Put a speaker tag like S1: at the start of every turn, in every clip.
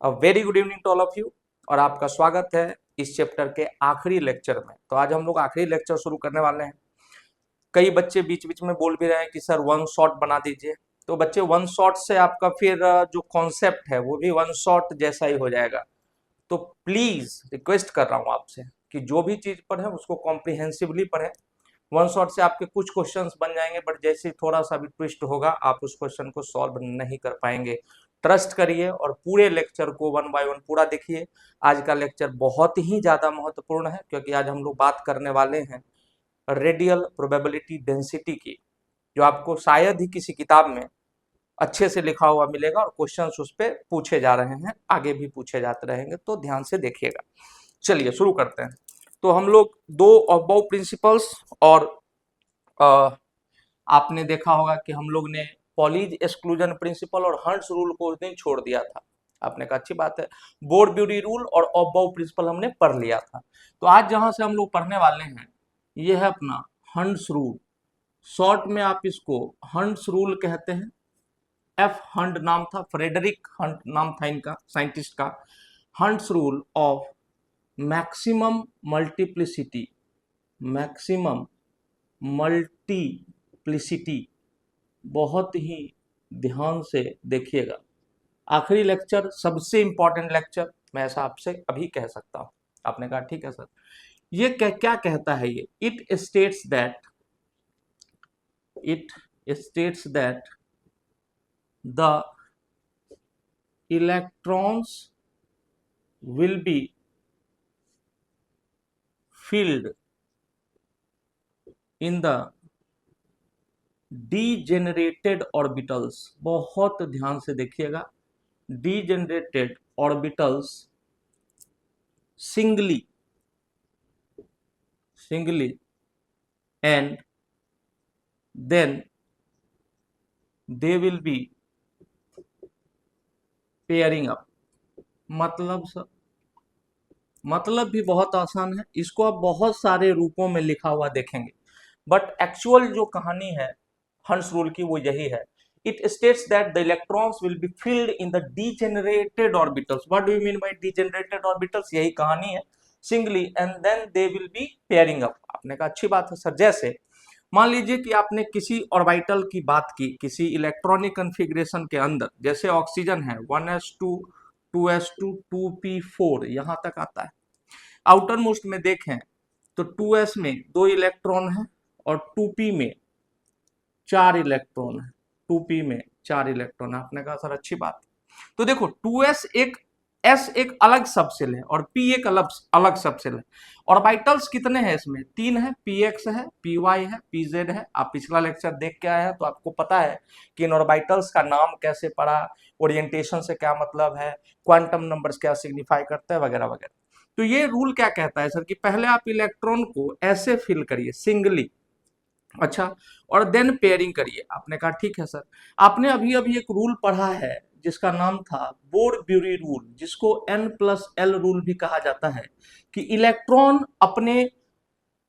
S1: Very good evening to all of you. और आपका स्वागत है इस चैप्टर के आखिरी लेक्चर में। तो आज हम लोग आखिरी लेक्चर शुरू करने वाले हैं। कई बच्चे बीच बीच में बोल भी रहे हैं कि सर वन शॉट बना दीजिए। तो बच्चे वन शॉट से आपका फिर जो कॉन्सेप्ट है वो भी वन शॉट जैसा ही हो जाएगा। तो प्लीज रिक्वेस्ट कर रहा हूँ आपसे कि जो भी चीज पढ़े उसको कॉम्प्रिहेंसिवली पढ़े। वन शॉट से आपके कुछ क्वेश्चंस बन जाएंगे, बट जैसे थोड़ा सा भी ट्विस्ट होगा आप उस क्वेश्चन को सॉल्व नहीं कर पाएंगे। ट्रस्ट करिए और पूरे लेक्चर को वन बाय वन पूरा देखिए। आज का लेक्चर बहुत ही ज्यादा महत्वपूर्ण है क्योंकि आज हम लोग बात करने वाले हैं रेडियल प्रोबेबिलिटी डेंसिटी की, जो आपको शायद ही किसी किताब में अच्छे से लिखा हुआ मिलेगा और क्वेश्चंस उस पर पूछे जा रहे हैं, आगे भी पूछे जाते रहेंगे, तो ध्यान से देखिएगा। चलिए शुरू करते हैं। तो हम लोग दो अबाउ प्रिंसिपल्स और आपने देखा होगा कि हम लोग ने पॉलीज एक्सक्लूजन प्रिंसिपल और हंट्स रूल को उस दिन छोड़ दिया था। आपने कहा अच्छी बात है, बोर्ड ब्यूरी रूल और अबाउ प्रिंसिपल हमने पढ़ लिया था। तो आज जहां से हम लोग पढ़ने वाले हैं ये है अपना हंट्स रूल। शॉर्ट में आप इसको हंट्स रूल कहते हैं। एफ हंट नाम था, फ्रेडरिक हंट नाम था इनका, साइंटिस्ट का। Hunts rule of maximum multiplicity, maximum multiplicity. बहुत ही ध्यान से देखिएगा। आखिरी लेक्चर सबसे इंपॉर्टेंट लेक्चर, मैं ऐसा आपसे अभी कह सकता हूं। आपने कहा ठीक है सर। ये क्या कहता है ये? It states that the electrons will B filled in the degenerated orbitals। बहुत ध्यान से देखिएगा। degenerated orbitals singly and then they will be pairing up। मतलब सर, मतलब भी बहुत आसान है, इसको आप बहुत सारे रूपों में लिखा हुआ देखेंगे, बट एक्चुअल जो कहानी है हंट्स रूल की वो यही है। It states that the electrons will be filled in the degenerated orbitals. What do you mean by degenerated orbitals? यही कहानी है, singly and then they will be pairing up. आपने कहा अच्छी बात है सर। जैसे मान लीजिए कि आपने किसी ऑर्बिटल की बात की, किसी इलेक्ट्रॉनिक कन्फिग्रेशन के अंदर, जैसे ऑक्सीजन है 1s2 2s2 2p4 यहां तक आता है। आउटर मोस्ट में देखें तो 2s में 2 इलेक्ट्रॉन है और 2p में 4 इलेक्ट्रॉन है। 2p में 4 इलेक्ट्रॉन है। आपने कहा सर अच्छी बात। तो देखो 2s एक s एक अलग सबसेल है और p एक अलग सबसेल है। ऑर्बिटल्स कितने हैं इसमें? 3 है, px है, py है, pz है। आप पिछला लेक्चर देख के आए हैं तो आपको पता है कि इन ऑर्बिटल्स का नाम कैसे पड़ा, ओरिएंटेशन से क्या मतलब है, क्वांटम नंबर्स क्या सिग्निफाई करता है, वगैरह वगैरह। तो ये रूल क्या कहता है सर कि पहले आप इलेक्ट्रॉन को ऐसे फिल करिए सिंगली, अच्छा, और देन पेयरिंग करिए। आपने कहा ठीक है सर। आपने अभी अभी एक रूल पढ़ा है जिसका नाम था बोर्ड ब्यूरी रूल, जिसको N+L रूल भी कहा जाता है, कि इलेक्ट्रॉन अपने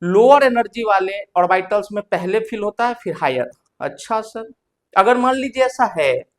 S1: लोअर एनर्जी वाले ऑर्बिटल्स में पहले फिल होता है फिर हायर। अच्छा सर, अगर मान लीजिए ऐसा है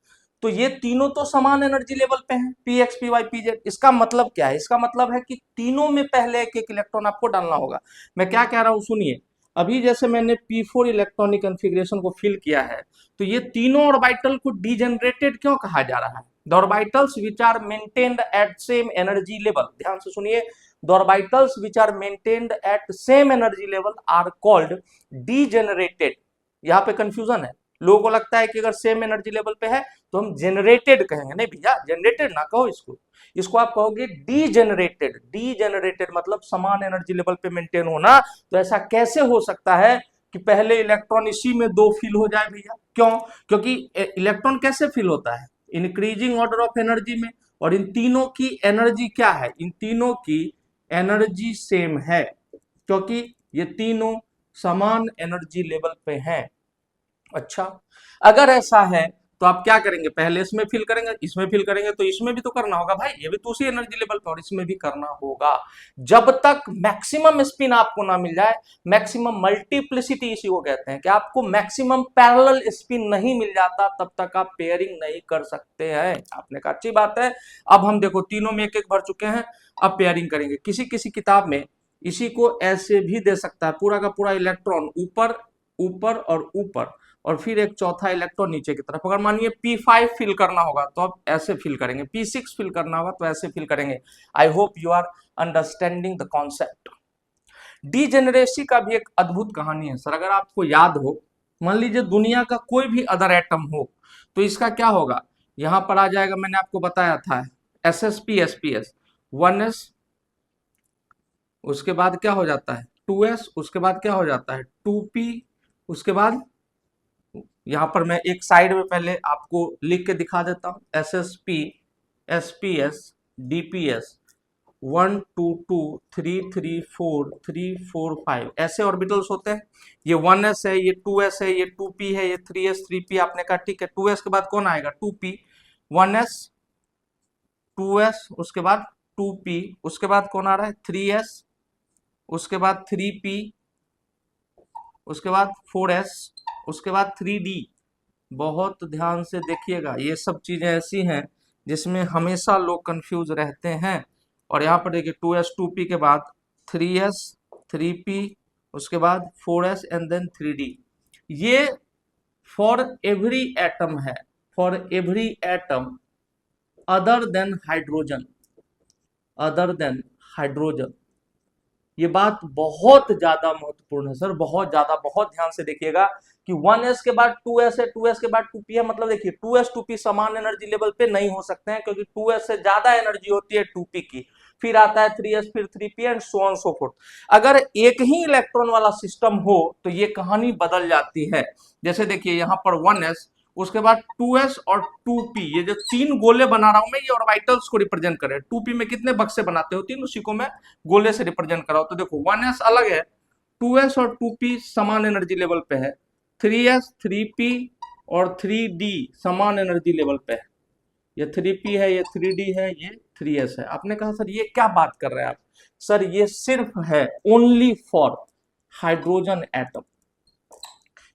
S1: तो ये तीनों तो समान एनर्जी लेवल पे हैं, px py pz। इसका मतलब क्या है? इसका मतलब है कि तीनों में पहले एक एक इलेक्ट्रॉन आपको डालना होगा। मैं क्या कह रहा हूं सुनिए। अभी जैसे मैंने p4 इलेक्ट्रॉनिक कन्फिग्रेशन को फिल किया है, तो ये तीनों ऑर्बिटल को डीजेनरेटेड क्यों कहा जा रहा है? The orbitals which are maintained at same energy level, ध्यान से सुनिए, the orbitals which are maintained at same energy level are called degenerated. यहाँ पे कंफ्यूजन है, लोगों को लगता है कि अगर सेम एनर्जी लेवल पे है तो हम जेनरेटेड कहेंगे। नहीं भैया, जेनरेटेड ना कहो इसको, इसको आप कहोगे डीजेनरेटेड। डीजेनरेटेड मतलब समान एनर्जी लेवल पे मेंटेन होना। तो ऐसा कैसे हो सकता है कि पहले इलेक्ट्रॉन इसी में 2 फिल हो जाए भैया? क्यों? क्योंकि इलेक्ट्रॉन कैसे फिल होता है? इंक्रीजिंग ऑर्डर ऑफ एनर्जी में। और इन तीनों की एनर्जी क्या है? इन तीनों की एनर्जी सेम है, क्योंकि ये तीनों समान एनर्जी लेवल पे हैं। अच्छा, अगर ऐसा है तो आप क्या करेंगे, पहले इसमें फिल करेंगे, इसमें फिल करेंगे, तो इसमें भी तो करना होगा भाई, ये भी तो उसी एनर्जी लेवल पर, और इसमें भी करना होगा। जब तक मैक्सिमम स्पिन आपको ना मिल जाए, मैक्सिमम मल्टीप्लिसिटी इसी को कहते हैं, कि आपको मैक्सिमम पैरेलल स्पिन नहीं मिल जाता, तब तक आप पेयरिंग नहीं कर सकते हैं। आपने कहा अच्छी बात है। अब हम देखो तीनों में एक एक भर चुके हैं, अब पेयरिंग करेंगे। किसी किसी किताब में इसी को ऐसे भी दे सकता है, पूरा का पूरा इलेक्ट्रॉन ऊपर ऊपर और ऊपर, और फिर एक चौथा इलेक्ट्रॉन नीचे की तरफ। अगर मानिए P5 फिल करना होगा तो आप ऐसे फिल करेंगे, P6 फिल करना होगा तो ऐसे फिल करेंगे। I hope you are understanding the concept. Degeneracy का भी एक अद्भुत कहानी है सर। अगर आपको याद हो, मान लीजिए दुनिया का कोई भी अदर एटम हो, तो इसका क्या होगा, यहां पर आ जाएगा, मैंने आपको बताया था SsP SPS 1s, उसके बाद क्या हो जाता है 2s, उसके बाद क्या हो जाता है 2p, उसके बाद यहां पर मैं एक साइड में पहले आपको लिख के दिखा देता हूं, SsP SPS DPS 1 2 2 3 3 4 3 4 5 ऐसे ऑर्बिटल्स होते हैं। ये 1s है, ये 2s है, ये 2p है, ये 3s 3p। आपने कहा ठीक है, 2s के बाद कौन आएगा 2p, 1s 2s, उसके बाद 2p, उसके बाद कौन आ रहा है 3s, उसके बाद 3p, उसके बाद 4s, उसके बाद 3d। बहुत ध्यान से देखिएगा, ये सब चीजें ऐसी हैं जिसमें हमेशा लोग कंफ्यूज रहते हैं। और यहाँ पर देखिए 2s 2p के बाद 3s 3p, उसके बाद 4s एंड देन 3d। ये फॉर एवरी एटम है, for every atom other than hydrogen, other than hydrogen. ये बात बहुत ज्यादा महत्वपूर्ण है सर, बहुत ज्यादा, बहुत ध्यान से देखिएगा कि 1s के बाद 2s है, 2s के बाद 2p है, मतलब देखिए 2s 2p समान एनर्जी लेवल पे नहीं हो सकते हैं, क्योंकि 2s से ज्यादा एनर्जी होती है 2p की। फिर आता है 3s, फिर 3p and so on so fourth. अगर एक ही इलेक्ट्रॉन वाला सिस्टम हो तो ये कहानी बदल जाती है। जैसे देखिए यहाँ पर 1s, उसके बाद 2s और 2p, ये जो तीन गोले बना रहा हूं मैं, ये ऑर्बिटल्स को रिप्रेजेंट कर रहे हैं। 2p में कितने बक्से बनाते हो, तीन, उसी को मैं गोले से रिप्रेजेंट कराओ। तो देखो 1s अलग है, 2s और 2p समान एनर्जी लेवल पे है, 3s 3p और 3d समान एनर्जी लेवल पे है। ये 3p है, ये 3d है, ये 3s है। आपने कहा सर ये क्या बात कर रहे हैं आप, सर ये सिर्फ है ओनली फॉर हाइड्रोजन एटम,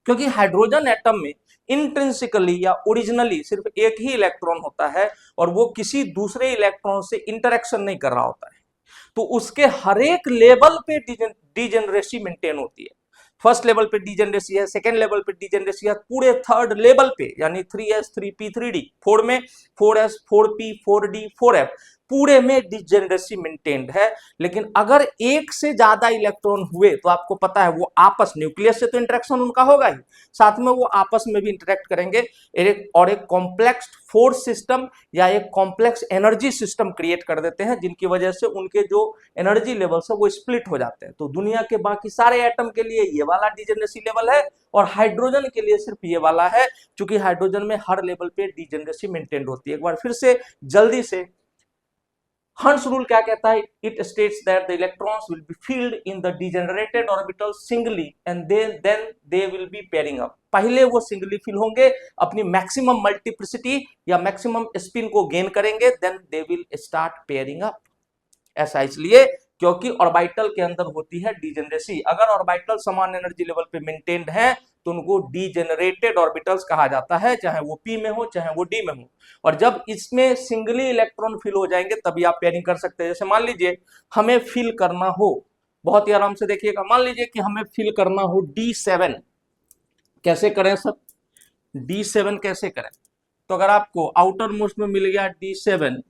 S1: क्योंकि हाइड्रोजन एटम में इंट्रिंसिकली या ओरिजिनली सिर्फ एक ही इलेक्ट्रॉन होता है, और वो किसी दूसरे इलेक्ट्रॉन से इंटरेक्शन नहीं कर रहा होता है। तो उसके हर एक लेवल पे डीजेनरेसी मेंटेन होती है। फर्स्ट लेवल पे डीजेनरेसी है, सेकेंड लेवल पे डीजेनरेसी है, पूरे थर्ड लेवल पे यानी 3s 3p 3d, 4 में 4s 4p 4d 4f, पूरे में डिजेनरेसी मेंटेन्ड है। लेकिन अगर एक से ज्यादा इलेक्ट्रॉन हुए तो आपको पता है वो आपस, न्यूक्लियस से तो इंटरेक्शन उनका होगा ही, साथ में वो आपस में भी इंटरेक्ट करेंगे, और एक कॉम्प्लेक्स फोर्स सिस्टम या एक कॉम्प्लेक्स एनर्जी सिस्टम क्रिएट कर देते हैं, जिनकी वजह से उनके जो एनर्जी लेवल है वो स्प्लिट हो जाते हैं। तो दुनिया के बाकी सारे एटम के लिए ये वाला डिजेनरेसी लेवल है, और हाइड्रोजन के लिए सिर्फ ये वाला है, क्योंकि हाइड्रोजन में हर लेवल पे डिजेनरेसी मेंटेन होती है। एक बार फिर से जल्दी से, हंस रूल क्या कहता है, it states that the electrons will be filled in the degenerated orbital singly and then they will be pairing up. पहले वो सिंगली फिल होंगे, अपनी मैक्सिमम मल्टीप्लिसिटी या मैक्सिमम स्पिन को गेन करेंगे, then they will start pairing up. ऐसा इसलिए क्योंकि ऑर्बिटल के अंदर होती है डीजेनरेसी। अगर ऑर्बिटल समान एनर्जी लेवल पे मेंटेन्ड है तो उनको डीजेनरेटेड ऑर्बिटल्स कहा जाता है, चाहे वो p में हो चाहे वो d में हो। और जब इसमें सिंगली इलेक्ट्रॉन फिल हो जाएंगे तभी आप पेयरिंग कर सकते हैं। जैसे मान लीजिए हमें फिल करना हो, बहुत ही आराम से देखिएगा, मान लीजिए कि हमें फिल करना हो D7, कैसे करें सर, D7 कैसे करें। तो अगर आपको आउटर मोस्ट में मिल गया D7,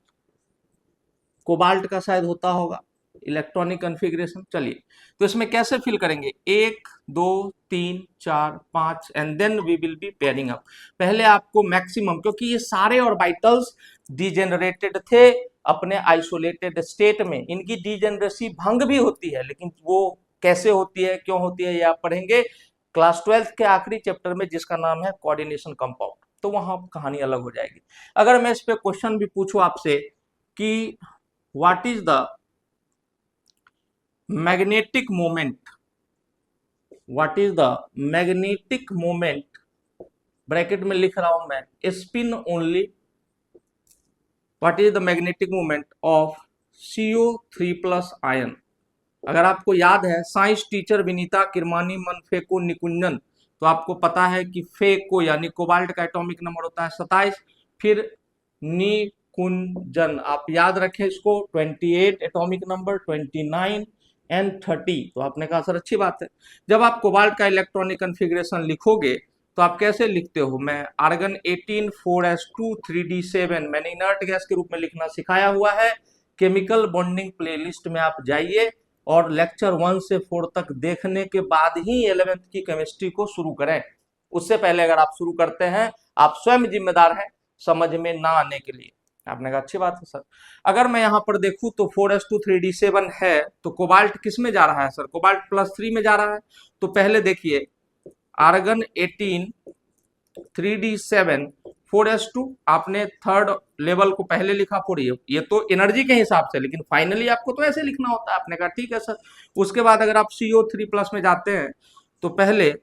S1: कोबाल्ट का शायद होता होगा इलेक्ट्रॉनिक कॉन्फ़िगरेशन, चलिए तो इसमें कैसे फिल करेंगे, 1 2 3 4 5 and then we will be pairing up. पहले आपको मैक्सिमम, क्योंकि ये सारे ऑर्बिटल्स डिजेनरेटेड थे अपने आइसोलेटेड स्टेट में, इनकी डिजेनरेसी भंग भी होती है, लेकिन वो कैसे होती है, क्यों होती है, ये आप पढ़ेंगे क्लास 12 के आखिरी चैप्टर में, जिसका नाम है कोऑर्डिनेशन कंपाउंड, तो वहां कहानी अलग हो जाएगी। अगर मैं इस पे क्वेश्चन भी पूछूं आपसे कि what is the magnetic moment, what is the magnetic moment bracket में लिख रहा हूं मैं, spin only what is the magnetic moment of CO3+ ion. अगर आपको याद है साइंस टीचर विनीता किरमानी मनफेको निकुंजन, तो आपको पता है कि फेको यानी कोबाल्ट का एटॉमिक नंबर होता है 27, फिर निकुंजन आप याद रखें इसको 28 एटॉमिक नंबर, 29 एंड 30। तो आपने कहा सर अच्छी बात है। जब आप कोबाल्ट का इलेक्ट्रॉनिक कन्फिग्रेशन लिखोगे तो आप कैसे लिखते हो, मैं आर्गन 18 4s2 3d7 मैंने इनर्ट गैस के रूप में लिखना सिखाया हुआ है। केमिकल बॉन्डिंग प्लेलिस्ट में आप जाइए और लेक्चर 1 से 4 तक देखने के बाद ही 11th की केमिस्ट्री को शुरू करें। उससे पहले अगर आप शुरू करते हैं आप स्वयं जिम्मेदार हैं समझ में ना आने के लिए। आपने कहा अच्छी बात है सर। अगर मैं यहाँ पर देखूं तो 4s2 3d7 है, तो कोबाल्ट किस में जा रहा है सर, कोबाल्ट +3 में जा रहा है। तो पहले देखिए आर्गन 18 3d7 4s2, आपने थर्ड लेवल को पहले लिखा 4, ये तो एनर्जी के हिसाब से, लेकिन फाइनली आपको तो ऐसे लिखना होता है। आपने कहा ठीक है सर। उसके बाद अगर आप CO3+ में जाते हैं तो पहले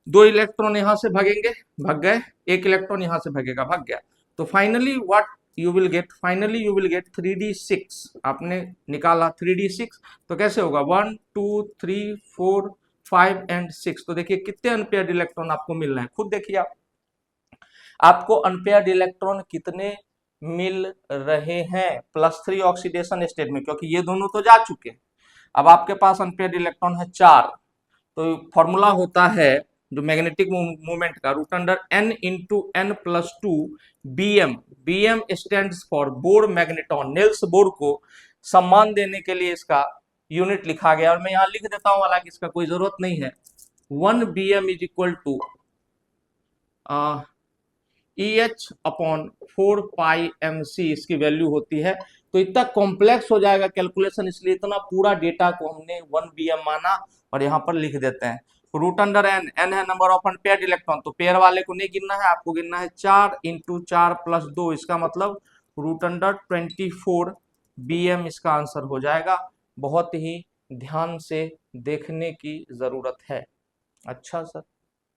S1: 2 इलेक्ट्रॉन यहां से भगेंगे, भग गए, 1 इलेक्ट्रॉन यहां से भगेगा, भग गया। तो finally what you will get, finally you will get 3d6। आपने निकाला 3d6, तो कैसे होगा 1 2 3 4 5 एंड 6। तो देखिए कितने अनपेयर्ड इलेक्ट्रॉन आपको मिल रहे हैं, खुद देखिए आप, आपको अनपेयर्ड इलेक्ट्रॉन कितने मिल रहे हैं +3 ऑक्सीडेशन स्टेट में, क्योंकि ये दोनों तो जा चुके हैं। अब आपके पास अनपेयर्ड इलेक्ट्रॉन है 4। तो फॉर्मूला होता है जो मैग्नेटिक मूवमेंट का √n × n+2 BM। BM stands for bore magneton. Nails bore को सम्मान देने के लिए इसका यूनिट लिखा गया, और मैं यहां लिख देता हूं, हालांकि इसका कोई जरूरत नहीं है। 1 BM is equal to EH/4πmc इसकी वैल्यू होती है। तो इतना कॉम्प्लेक्स हो जाएगा कैलकुलेशन, इसलिए इतना पूरा डेटा को हमने 1 BM माना और यहाँ पर लिख देते हैं। √n, n है नंबर ऑफ अनपेयर्ड इलेक्ट्रॉन, तो पेयर वाले को नहीं गिनना है, आपको गिनना है 4 × 4 + 2, इसका मतलब √24 BM इसका आंसर हो जाएगा। बहुत ही ध्यान से देखने की जरूरत है। अच्छा सर,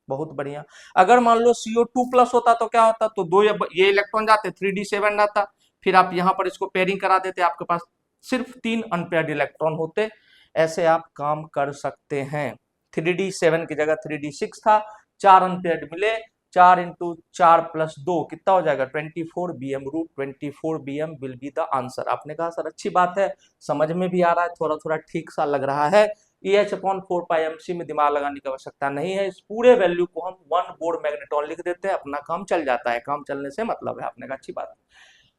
S1: बहुत बढ़िया। अगर मान लो CO2+ होता तो क्या होता, तो 2 ये इलेक्ट्रॉन जाते, 3d7 जाता, फिर आप यहाँ पर इसको पेयरिंग करा देते, आपके पास सिर्फ 3 अनपेयर्ड इलेक्ट्रॉन होते। ऐसे आप काम कर सकते हैं। 3d7 की जगह 3d6 था, 4 अनपेयर्ड मिले, 4 × 4 + 2 कितना हो जाएगा 24 BM। √24 BM will be the answer. आपने कहा सर अच्छी बात है, समझ में भी आ रहा है, थोड़ा थोड़ा ठीक सा लग रहा है। EH/4πmc में दिमाग लगाने की आवश्यकता नहीं है, इस पूरे वैल्यू को हम 1 बोर मैग्नेटॉन लिख देते हैं, अपना काम चल जाता है, काम चलने से मतलब है। आपने कहा अच्छी बात है।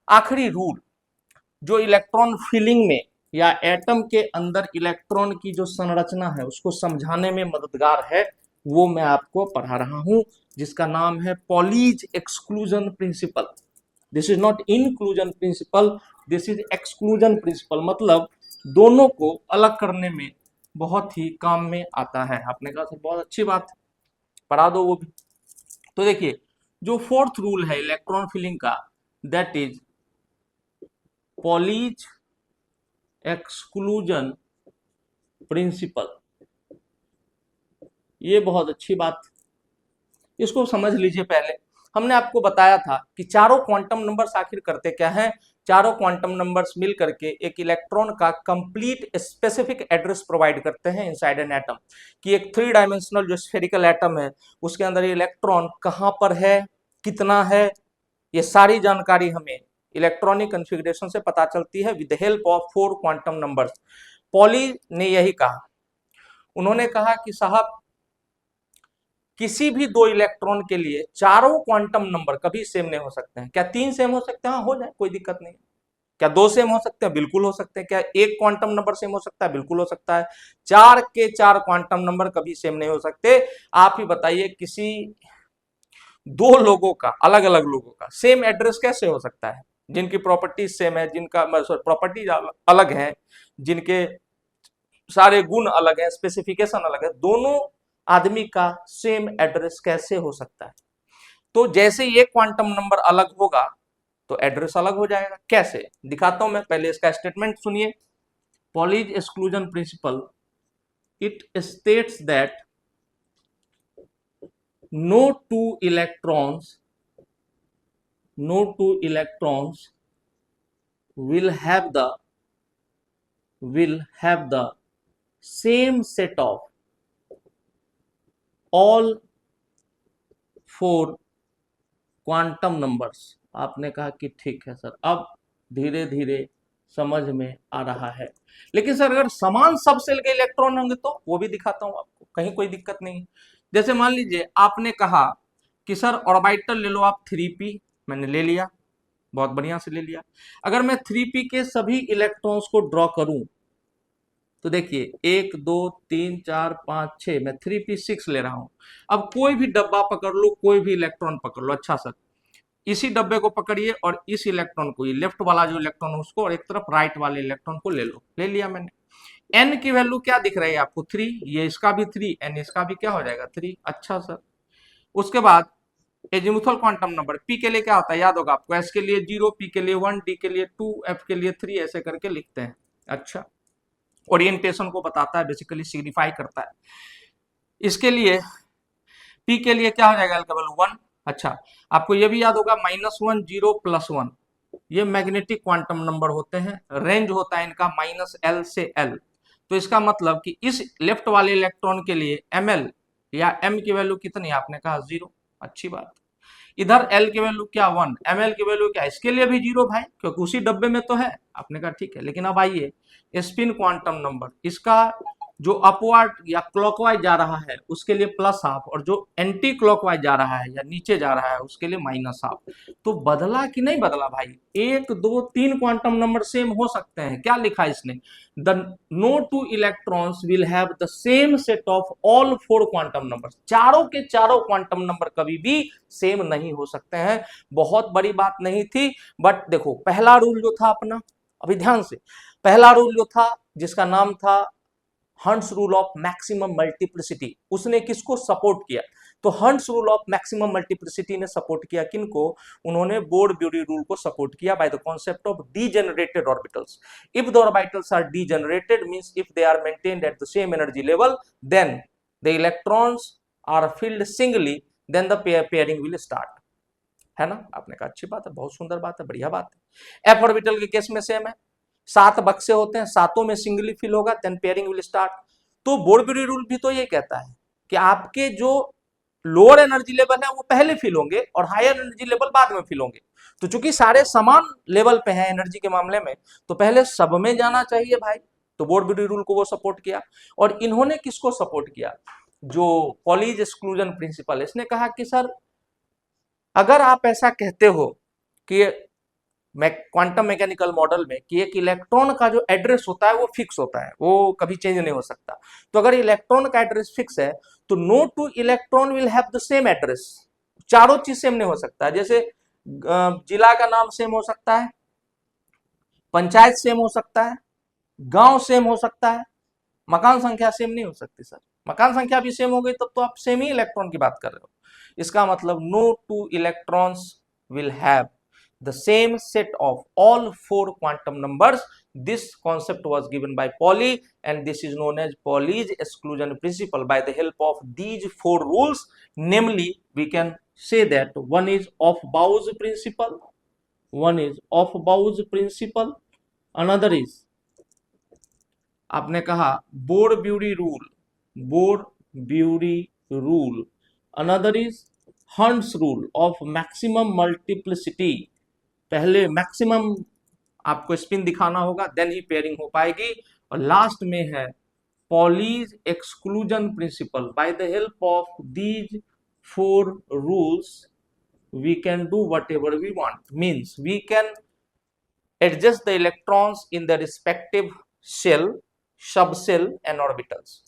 S1: आखिरी रूल जो इलेक्ट्रॉन फिलिंग में या एटम के अंदर इलेक्ट्रॉन की जो संरचना है उसको समझाने में मददगार है, वो मैं आपको पढ़ा रहा हूं, जिसका नाम है Pauli's exclusion principle. This is not inclusion principle, this is exclusion principle. मतलब दोनों को अलग करने में बहुत ही काम में आता है। आपने कहा सर बहुत अच्छी बात, पढ़ा दो वो भी। तो देखिए जो 4th रूल है इलेक्ट्रॉन फिलिंग का, that is Pauli's exclusion principal. ये बहुत अच्छी बात, इसको समझ लीजिए। पहले हमने आपको बताया था कि चारों क्वांटम नंबर्स आखिर करते क्या हैं। चारों क्वांटम नंबर्स मिल करके एक इलेक्ट्रॉन का कंप्लीट स्पेसिफिक एड्रेस प्रोवाइड करते हैं इनसाइड एन एटम। कि एक 3 डायमेंशनल जो स्फेरिकल एटम है उसके अंदर इलेक्ट्रॉन कहां पर है, कितना है, ये सारी जानकारी हमें इलेक्ट्रॉनिक कॉन्फ़िगरेशन से पता चलती है with help of 4 quantum numbers. Poly ने यही कहा, उन्होंने कहा कि साहब किसी भी 2 इलेक्ट्रॉन के लिए चारों क्वांटम नंबर कभी सेम नहीं हो सकते हैं। क्या 3 सेम हो सकते हैं? हो जाए, कोई दिक्कत नहीं। क्या 2 सेम हो सकते हैं? बिल्कुल हो सकते हैं। क्या 1 क्वांटम नंबर सेम हो सकता है? बिल्कुल हो सकता है। 4 के 4 क्वांटम नंबर कभी सेम नहीं हो सकते। आप ही बताइए किसी 2 लोगों का, अलग अलग लोगों का सेम एड्रेस कैसे हो सकता है, जिनकी प्रॉपर्टीज सेम है, जिनका प्रॉपर्टीज अलग है, जिनके सारे गुण अलग है, स्पेसिफिकेशन अलग है, दोनों आदमी का सेम एड्रेस कैसे हो सकता है? तो जैसे ये क्वांटम नंबर अलग होगा तो एड्रेस अलग हो जाएगा। कैसे दिखाता हूं मैं, पहले इसका स्टेटमेंट सुनिए। Pauli's exclusion principal, it states that no two electrons no two electrons will have the same set of all four quantum numbers. आपने कहा कि ठीक है सर, अब धीरे धीरे समझ में आ रहा है। लेकिन सर अगर समान सब सेल के इलेक्ट्रॉन होंगे तो वो भी दिखाता हूं आपको, कहीं कोई दिक्कत नहीं। जैसे मान लीजिए आपने कहा कि सर ऑर्बिटल ले लो आप 3p, मैंने ले लिया, बहुत बढ़िया से ले लिया। अगर मैं 3p के सभी इलेक्ट्रॉन्स को ड्रॉ करूं तो देखिए 1 2 3 4 5 6, मैं 3p6 ले रहा हूं। अब कोई भी डब्बा पकड़ लो, कोई भी इलेक्ट्रॉन पकड़ लो, अच्छा सर इसी डब्बे को पकड़िए और इस इलेक्ट्रॉन को, ये लेफ्ट वाला जो इलेक्ट्रॉन है उसको, और एक तरफ राइट वाले इलेक्ट्रॉन को ले लो। ले लिया मैंने। एन की वैल्यू क्या दिख रही है आपको? 3, ये इसका भी 3, एन इसका भी क्या हो जाएगा? 3। अच्छा सर, उसके बाद एजीमुथल क्वांटम नंबर पी के लिए क्या होता है याद होगा आपको? एस के लिए 0, पी के लिए 1, डी के लिए 2, एफ के लिए 3, ऐसे करके लिखते हैं। अच्छा, ओरिएंटेशन को बताता है, बेसिकली सिग्निफाई करता है। इसके लिए पी के लिए क्या हो जाएगा? केवल 1। अच्छा, आपको ये भी याद होगा -1 0 +1, ये मैग्नेटिक क्वांटम नंबर होते हैं, रेंज होता है इनका -l से l। तो इसका मतलब कि इस लेफ्ट वाले इलेक्ट्रॉन के लिए ml या m की वैल्यू कितनी? आपने कहा 0। अच्छी बात। इधर l की वैल्यू क्या? 1। ml की वैल्यू क्या? इसके लिए भी 0 भाई, क्योंकि उसी डब्बे में तो है। आपने कहा ठीक है। लेकिन अब आइए स्पिन क्वांटम नंबर, इसका जो अपवर्ड या क्लॉकवाइज जा रहा है उसके लिए +½ और जो एंटी क्लॉकवाइज जा रहा है या नीचे जा रहा है उसके लिए -½ तो बदला कि नहीं बदला भाई? 1 2 3 क्वांटम नंबर सेम हो सकते हैं। क्या लिखा है इसने? The no two electrons will have the same set of all 4 quantum number. चारों के चारों क्वांटम नंबर कभी भी सेम नहीं हो सकते हैं। बहुत बड़ी बात नहीं थी, बट देखो पहला रूल जो था अपना, अभी ध्यान से, पहला रूल जो था जिसका नाम था Hund's rule of maximum multiplicity, उसने किसको सपोर्ट किया? तो Hund's rule of maximum multiplicity ने सपोर्ट किया किनको? उन्होंने बोर्ड-ब्यूरी रूल को सपोर्ट किया by the concept of degenerated orbitals. If the orbitals are degenerated means if they are maintained at the same energy level, then the electrons are filled singly, then the pairing will start. है ना? आपने कहा अच्छी बात है, बहुत सुंदर बात है, बढ़िया बात है। एफ ऑर्बिटल के केस में सेम है, 7 बक्से होते हैं, सातों में सिंगली फिल होगा, देन पेयरिंग विल स्टार्ट। तो बोर्ड-ब्यूरी रूल भी तो ये कहता है कि आपके जो लोअर एनर्जी लेवल है वो पहले फिल होंगे और हायर एनर्जी लेवल बाद में फिल होंगे। तो चूंकि सारे समान लेवल पे हैं एनर्जी के मामले में, तो पहले सब में जाना चाहिए भाई। तो बोर्ड-ब्यूरी रूल को वो सपोर्ट किया। और इन्होंने किसको सपोर्ट किया? जो पॉलीज एक्सक्लूजन प्रिंसिपल, इसने कहा कि सर अगर आप ऐसा कहते हो कि क्वांटम मैकेनिकल मॉडल में कि एक इलेक्ट्रॉन का जो एड्रेस होता है वो फिक्स होता है, वो कभी चेंज नहीं हो सकता, तो अगर इलेक्ट्रॉन का एड्रेस फिक्स है तो no two electron will have the same address. चारों चीज सेम नहीं हो सकता। जैसे जिला का नाम सेम हो सकता है, पंचायत सेम हो सकता है, गांव सेम हो सकता है, मकान संख्या सेम नहीं हो सकती सर। मकान संख्या भी सेम हो गई तब तो आप सेम ही इलेक्ट्रॉन की बात कर रहे हो। इसका मतलब no two electrons will have the same set of all 4 quantum numbers. This concept was given by Pauli and this is known as Pauli's exclusion principle. By the help of these 4 rules, namely we can say that one is Aufbau's principle, one is Aufbau's principle, another is आपने कहा board-bury rule, board-bury rule, another is hunts rule of maximum multiplicity. पहले maximum आपको spin दिखाना होगा, then he pairing हो पाएगी। और last में है Pauli's exclusion principle. By the help of these 4 rules we can do whatever we want, means we can adjust the electrons in the respective shell, subshell and orbitals.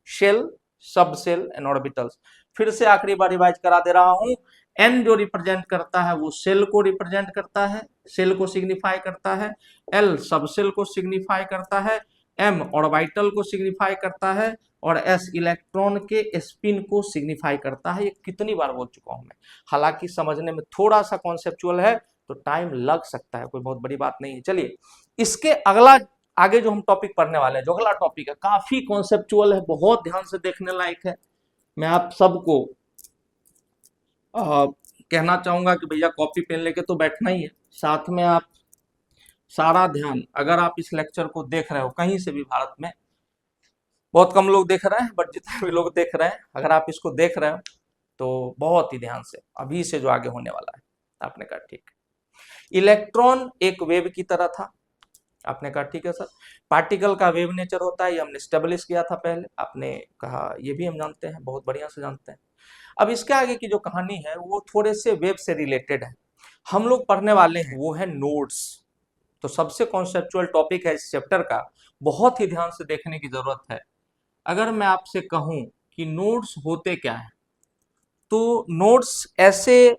S1: Shell, subshell and orbitals. फिर से आखिरी बार revise करा दे रहा हूं। N जो represent करता है वो सेल को रिप्रेजेंट करता है, सेल को सिग्निफाई करता है। एल सबसेल को सिग्निफाई करता है। एम ऑर्बिटल को सिग्निफाई करता है और एस इलेक्ट्रॉन के स्पिन को सिग्निफाई करता है। ये कितनी बार बोल चुका हूं मैं। हालांकि समझने में थोड़ा सा कॉन्सेप्चुअल है तो टाइम लग सकता है, कोई बहुत बड़ी बात नहीं है। चलिए इसके अगला आगे जो हम टॉपिक पढ़ने वाले हैं, जो अगला टॉपिक है काफी कॉन्सेप्चुअल है, बहुत ध्यान से देखने लायक है। मैं आप सबको कहना चाहूंगा कि भैया कॉपी पेन लेके तो बैठना ही है, साथ में आप सारा ध्यान, अगर आप इस लेक्चर को देख रहे हो कहीं से भी भारत में, बहुत कम लोग देख रहे हैं बट जितने भी लोग देख रहे हैं, अगर आप इसको देख रहे हो तो बहुत ही ध्यान से, अभी से जो आगे होने वाला है। आपने कहा ठीक है। इलेक्ट्रॉन एक वेव की तरह था। आपने कहा ठीक है सर। पार्टिकल का वेव नेचर होता है, ये हमने स्टेब्लिश किया था पहले। आपने कहा ये भी हम जानते हैं, बहुत बढ़िया से जानते हैं। अब इसके आगे की जो कहानी है वो थोड़े से वेव से रिलेटेड है, हम लोग पढ़ने वाले हैं, वो है नोड्स। तो सबसे कॉन्सेप्चुअल टॉपिक है इस चैप्टर का, बहुत ही ध्यान से देखने की जरूरत है। अगर मैं आपसे कहूं कि नोड्स होते क्या है, तो नोड्स ऐसे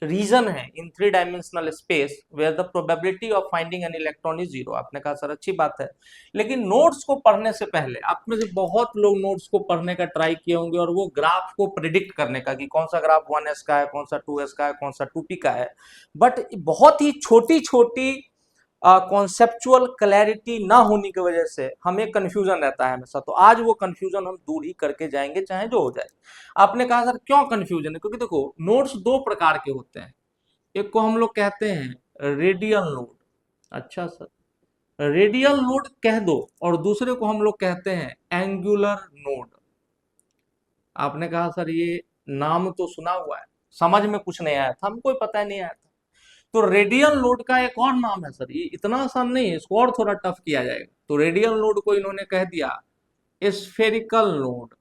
S1: रीजन है in three dimensional space where the probability of finding an electron is zero. आपने कहा सर अच्छी बात है, लेकिन नोड्स को पढ़ने से पहले आप में से बहुत लोग नोड्स को पढ़ने का ट्राई किए होंगे और वो ग्राफ को प्रिडिक्ट करने का कि कौन सा ग्राफ 1s का है, कौन सा 2s का है, कौन सा 2p का है। बट बहुत ही छोटी छोटी कॉन्सेप्चुअल क्लैरिटी ना होने की वजह से हमें कंफ्यूजन रहता है हमेशा। तो आज वो कंफ्यूजन हम दूर ही करके जाएंगे, चाहे जो हो जाए। आपने कहा सर क्यों कंफ्यूजन है, क्योंकि देखो नोड्स दो प्रकार के होते हैं। एक को हम लोग कहते हैं रेडियल नोड, अच्छा सर, रेडियल नोड कह दो, और दूसरे को हम लोग कहते हैं एंगुलर नोड। आपने कहा सर ये नाम तो सुना हुआ है, समझ में कुछ नहीं आया था, हमको पता ही नहीं आया था। तो रेडियल नोड का एक और नाम है सर, ये इतना आसान नहीं है, इसको और थोड़ा टफ किया जाएगा। तो रेडियल नोड को इन्होंने कह दिया स्फेरिकल नोड।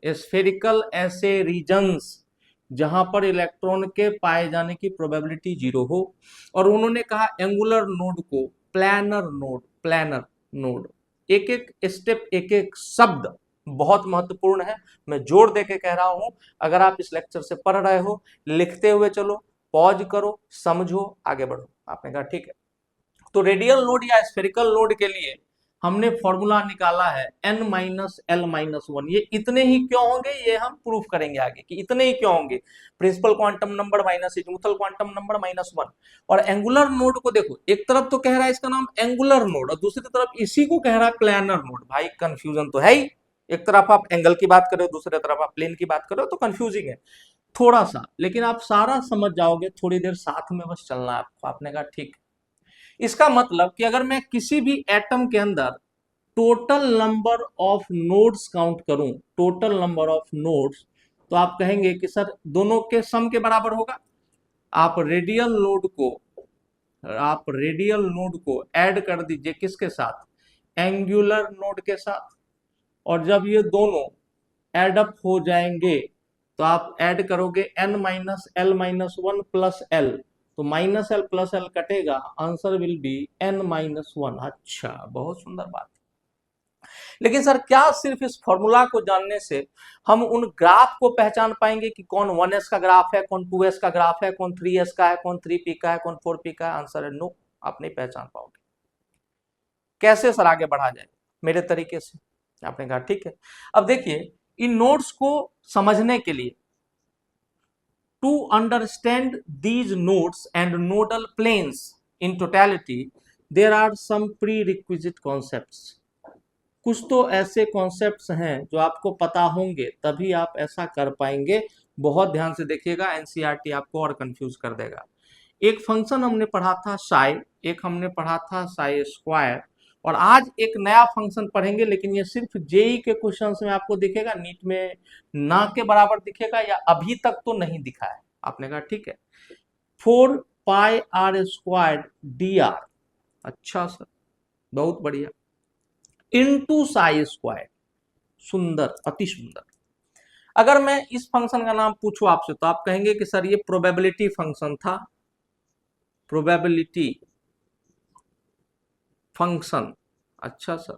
S1: स्फेरिकल ऐसे रीजन्स जहां पर इलेक्ट्रॉन के पाए जाने की प्रोबेबिलिटी जीरो हो, और उन्होंने कहा एंगुलर नोड को प्लानर नोड। प्लानर नोड, एक एक स्टेप, एक एक शब्द बहुत महत्वपूर्ण है। मैं जोर दे के कह रहा हूं, अगर आप इस लेक्चर से पढ़ रहे हो, लिखते हुए चलो, पॉज करो, समझो, आगे बढ़ो। आपने कहा ठीक है। तो रेडियल नोड या स्फेरिकल नोड के लिए हमने फॉर्मूला निकाला है n minus l minus one. ये इतने ही क्यों होंगे ये हम प्रूफ करेंगे आगे कि इतने ही क्यों होंगे। Principal quantum number minus azimuthal quantum number minus one. और एंगुलर नोड को देखो, एक तरफ तो कह रहा है इसका नाम एंगुलर नोड, और दूसरी तरफ इसी को कह रहा है प्लानर नोड। भाई कंफ्यूजन तो है ही, एक तरफ आप एंगल की बात करो, दूसरी तरफ आप प्लेन की बात करो, तो कंफ्यूजिंग है थोड़ा सा, लेकिन आप सारा समझ जाओगे। थोड़ी देर साथ में बस चलना है आपको। आपने कहा ठीक। इसका मतलब कि अगर मैं किसी भी एटम के अंदर total number of nodes count करूं, टोटल नंबर ऑफ नोड्स, तो आप कहेंगे कि सर दोनों के सम के बराबर होगा। आप रेडियल नोड को, आप रेडियल नोड को ऐड कर दीजिए किसके साथ, एंगुलर नोड के साथ, और जब ये दोनों एड अप हो जाएंगे तो आप ऐड करोगे n minus l minus one plus L, तो माइनस एल प्लस एल कटेगा, answer will be n minus one. अच्छा, बहुत सुंदर बात। लेकिन सर क्या सिर्फ इस फॉर्मूला को जानने से हम उन ग्राफ को पहचान पाएंगे कि कौन 1s का ग्राफ है, कौन 2s का ग्राफ है, कौन 3s का है, कौन 3p का है, कौन 4p का है? आंसर है नो, आप नहीं पहचान पाओगे। कैसे सर आगे बढ़ा जाए? मेरे तरीके से। आपने कहा ठीक है। अब देखिए, इन नोड्स को समझने के लिए, to understand these nodes and nodal planes in totality, there are some prerequisite concepts. कुछ तो ऐसे कॉन्सेप्ट्स हैं जो आपको पता होंगे, तभी आप ऐसा कर पाएंगे। बहुत ध्यान से देखिएगा, एनसीईआरटी आपको और कंफ्यूज कर देगा। एक फंक्शन हमने पढ़ा था साई, एक हमने पढ़ा था साई स्क्वायर, और आज एक नया फंक्शन पढ़ेंगे, लेकिन ये सिर्फ जेई के क्वेश्चंस में आपको दिखेगा, नीट में ना के बराबर दिखेगा, या अभी तक तो नहीं दिखा है। आपने कहा ठीक है। 4πr² dr, अच्छा सर, बहुत बढ़िया, इनटू साई स्क्वायर, सुंदर, अति सुंदर। अगर मैं इस फंक्शन का नाम पूछूं आपसे, तो आप कहेंगे कि सर ये प्रोबेबिलिटी फंक्शन था, प्रोबेबिलिटी फंक्शन। अच्छा सर,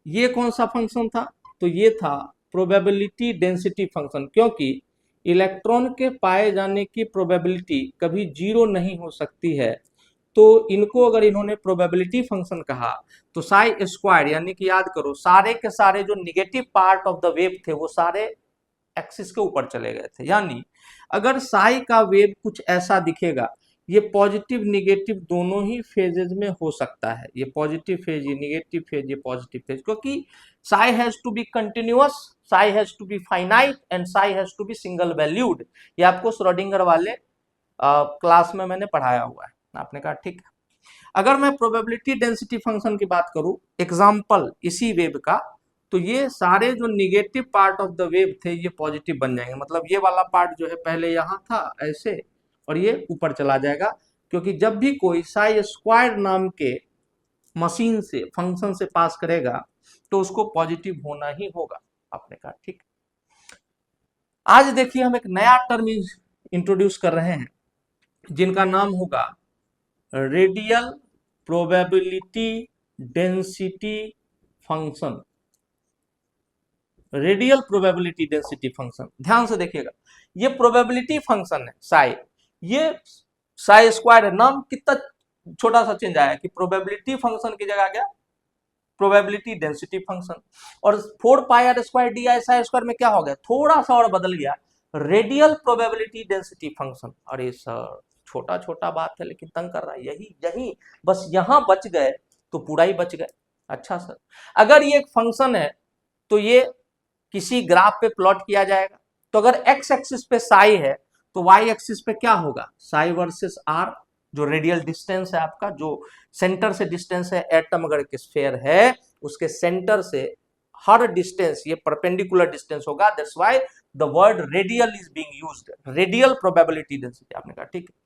S1: ये कौन सा फंक्शन था? तो ये था प्रोबेबिलिटी डेंसिटी फंक्शन, क्योंकि इलेक्ट्रॉन के पाए जाने की प्रोबेबिलिटी कभी जीरो नहीं हो सकती है। तो इनको अगर इन्होंने प्रोबेबिलिटी फंक्शन कहा, तो साई स्क्वायर, यानी कि याद करो, सारे के सारे जो negative part of the wave थे वो सारे एक्सिस के ऊपर चले गए थे। यानी अगर साई का वेव कुछ ऐसा दिखेगा ये पॉजिटिव निगेटिव दोनों ही फेजेज में हो सकता है, ये पॉजिटिव फेज, ये निगेटिव फेज, ये पॉजिटिव फेज, क्योंकि psi has to be continuous, psi has to be finite and psi has to be single valued. ये आपको श्रोडिंगर वाले क्लास में मैंने पढ़ाया हुआ है। आपने कहा ठीक है। अगर मैं प्रोबेबिलिटी डेंसिटी फंक्शन की बात करूं, एग्जाम्पल इसी वेव का, तो ये सारे जो negative part of the wave थे ये पॉजिटिव बन जाएंगे, मतलब ये वाला पार्ट जो है पहले यहाँ था ऐसे और ये ऊपर चला जाएगा, क्योंकि जब भी कोई साई स्क्वायर नाम के मशीन से फंक्शन से पास करेगा तो उसको पॉजिटिव होना ही होगा। आपने कहा ठीक। आज देखिए हम एक नया टर्म इंट्रोड्यूस कर रहे हैं जिनका नाम होगा radial probability density function. Radial probability density function, ध्यान से देखिएगा, ये प्रोबेबिलिटी फंक्शन है साई, ये साई स्क्वायर है। नाम कितना छोटा सा चेंज आया कि प्रोबेबिलिटी फंक्शन की जगह क्या, प्रोबेबिलिटी डेंसिटी फंक्शन। और 4 pi r square d I psi square में क्या हो गया, थोड़ा सा और बदल गया, रेडियल प्रोबेबिलिटी डेंसिटी फंक्शन। अरे सर छोटा छोटा बात है लेकिन तंग कर रहा है, यही यही बस यहां बच गए तो पूरा ही बच गए। अच्छा सर, अगर ये एक फंक्शन है तो ये किसी ग्राफ पे प्लॉट किया जाएगा, तो अगर एक्स एक्सिस पे साई है तो वाई एक्सिस पे क्या होगा, साई वर्सेस आर, जो रेडियल डिस्टेंस है आपका, जो सेंटर से डिस्टेंस है, एटम अगर एक स्फीयर है उसके सेंटर से हर डिस्टेंस ये परपेंडिकुलर डिस्टेंस होगा, that's why the word radial is being used, radial probability density. आपने कहा ठीक है।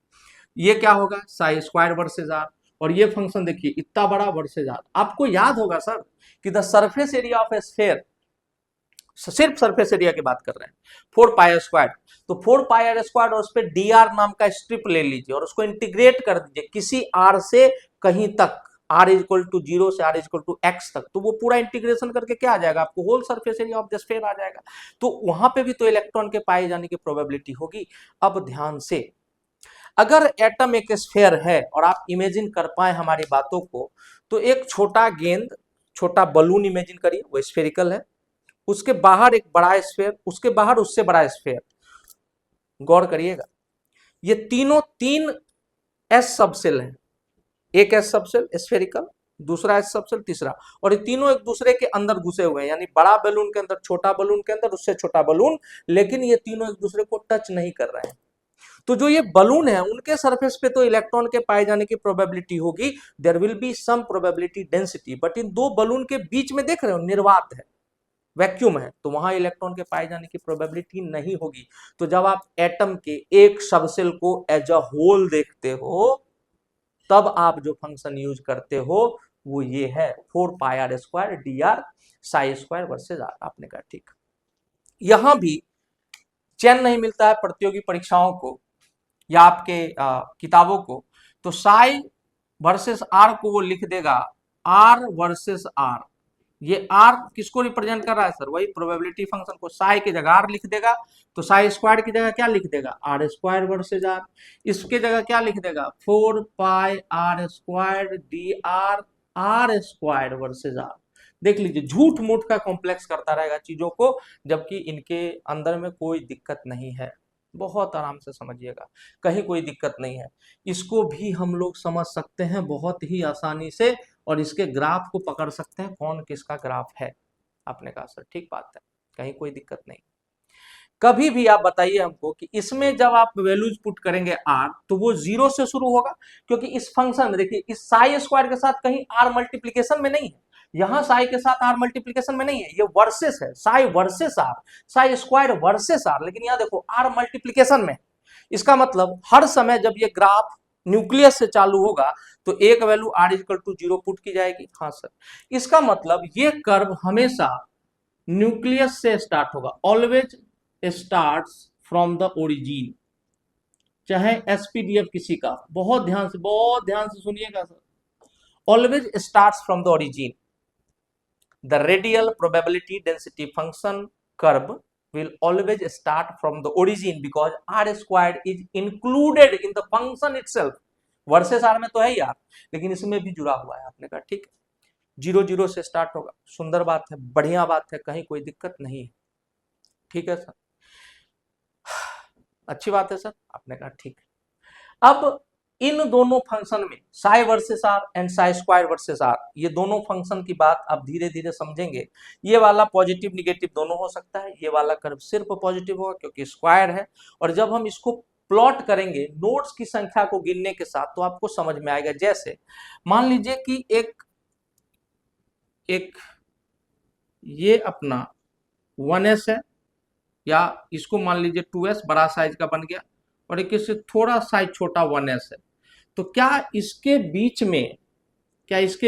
S1: ये क्या होगा, साई स्क्वायर वर्सेस आर, और ये फंक्शन देखिए इतना बड़ा वर्सेस आर। आपको याद होगा सर कि the surface area of A sphere, सिर्फ सरफेस एरिया की बात कर रहे हैं, 4 पाई स्क्वायर, तो 4 पाई आर स्क्वायर और उस पर डी आर नाम का स्ट्रिप ले लीजिए और उसको इंटीग्रेट कर दीजिए किसी आर से कहीं तक, आर इज इक्वल टू 0 से r is equal to x तक, तो वो पूरा इंटीग्रेशन करके क्या आ जाएगा आपको, whole surface area of the sphere आ जाएगा। तो वहां पे भी तो इलेक्ट्रॉन के पाए जाने की प्रोबेबिलिटी होगी। अब ध्यान से, अगर एटम एक स्फीयर है और आप इमेजिन कर पाए हमारी बातों को, तो एक छोटा गेंद, छोटा बलून इमेजिन करिए, वो स्फेरिकल है, उसके बाहर एक बड़ा स्फीयर, उसके बाहर उससे बड़ा स्फीयर। गौर करिएगा, ये तीनों 3 एस सबसेल हैं, एक एस सबसेल स्फेरिकल, दूसरा एस सबसेल, तीसरा, और ये तीनों एक दूसरे के अंदर घुसे हुए हैं, यानी बड़ा बलून के अंदर, छोटा बलून के अंदर, उससे छोटा बलून, लेकिन ये तीनों एक दूसरे को टच नहीं कर रहे हैं। तो जो ये बलून है उनके सरफेस पे तो इलेक्ट्रॉन के पाए जाने की प्रोबेबिलिटी होगी, there will be some probability density, but in दो बलून के बीच में देख रहे हो निर्वात है, वैक्यूम है, तो वहां इलेक्ट्रॉन के पाए जाने की प्रोबेबिलिटी नहीं होगी। तो जब आप एटम के एक सबसेल को एज अ होल देखते हो तब आप जो फंक्शन यूज करते हो वो ये है 4 pi r square d r psi square versus r. आपने कहा ठीक। यहां भी चैन नहीं मिलता है प्रतियोगी परीक्षाओं को या आपके किताबों को, तो साई वर्सेस आर को वो लिख देगा आर वर्सेस आर। ये आर किसको रिप्रेजेंट कर रहा है सर, वही प्रोबेबिलिटी फंक्शन को, साई की जगह आर लिख देगा, तो साई स्क्वायर की जगह क्या लिख देगा, आर स्क्वायर वर्सेज आर। इसके जगह क्या लिख देगा, 4 pi r square d r r square versus r. देख लीजिए झूठ मूठ का कॉम्प्लेक्स करता रहेगा चीजों को, जबकि इनके अंदर में कोई दिक्कत नहीं है, बहुत आराम से समझिएगा, कहीं कोई दिक्कत नहीं है। इसको भी हम लोग समझ सकते हैं बहुत ही आसानी से, और इसके ग्राफ को पकड़ सकते हैं कौन किसका ग्राफ है। आपने कहा सर ठीक बात है, कहीं कोई दिक्कत नहीं। कभी भी आप बताइए हमको कि इसमें जब आप वैल्यूज पुट करेंगे आर तो वो 0 से शुरू होगा, क्योंकि इस फंक्शन में देखिए इस साई स्क्वायर के साथ कहीं आर मल्टीप्लीकेशन में नहीं है, यहां साई के साथ आर मल्टीप्लीकेशन में नहीं है, ये वर्सेस है, psi versus r, psi square versus r, लेकिन यहां देखो आर मल्टीप्लीकेशन में। इसका मतलब हर समय जब ये ग्राफ न्यूक्लियस से चालू होगा तो एक value r equal to 0 put की जाएगी। हाँ सर, इसका मतलब ये कर्व हमेशा न्यूक्लियस से स्टार्ट होगा, always starts from the origin, चाहे एसपीडीएफ किसी का, बहुत ध्यान से सुनिएगा sir, always starts from the origin. The radial probability density function curve will always start from the origin because r squared is included in the function itself। Versus r में तो है ही आर, लेकिन इसमें भी जुड़ा हुआ है। आपने कहा ठीक है, 0 0 से स्टार्ट होगा, सुंदर बात है, बढ़िया बात है, कहीं कोई दिक्कत नहीं है। ठीक है सर, अच्छी बात है सर। आपने कहा ठीक है। अब इन दोनों फंक्शन में psi versus r and psi square versus r, ये दोनों फंक्शन की बात आप धीरे धीरे समझेंगे। ये वाला पॉजिटिव निगेटिव दोनों हो सकता है, ये वाला कर्व सिर्फ पॉजिटिव होगा क्योंकि स्क्वायर है। और जब हम इसको प्लॉट करेंगे नोड्स की संख्या को गिनने के साथ तो आपको समझ में आएगा। जैसे मान लीजिए कि एक ये अपना 1s है, या इसको मान लीजिए 2s बड़ा साइज का बन गया, और एक इससे थोड़ा साइज छोटा 1s है। तो क्या इसके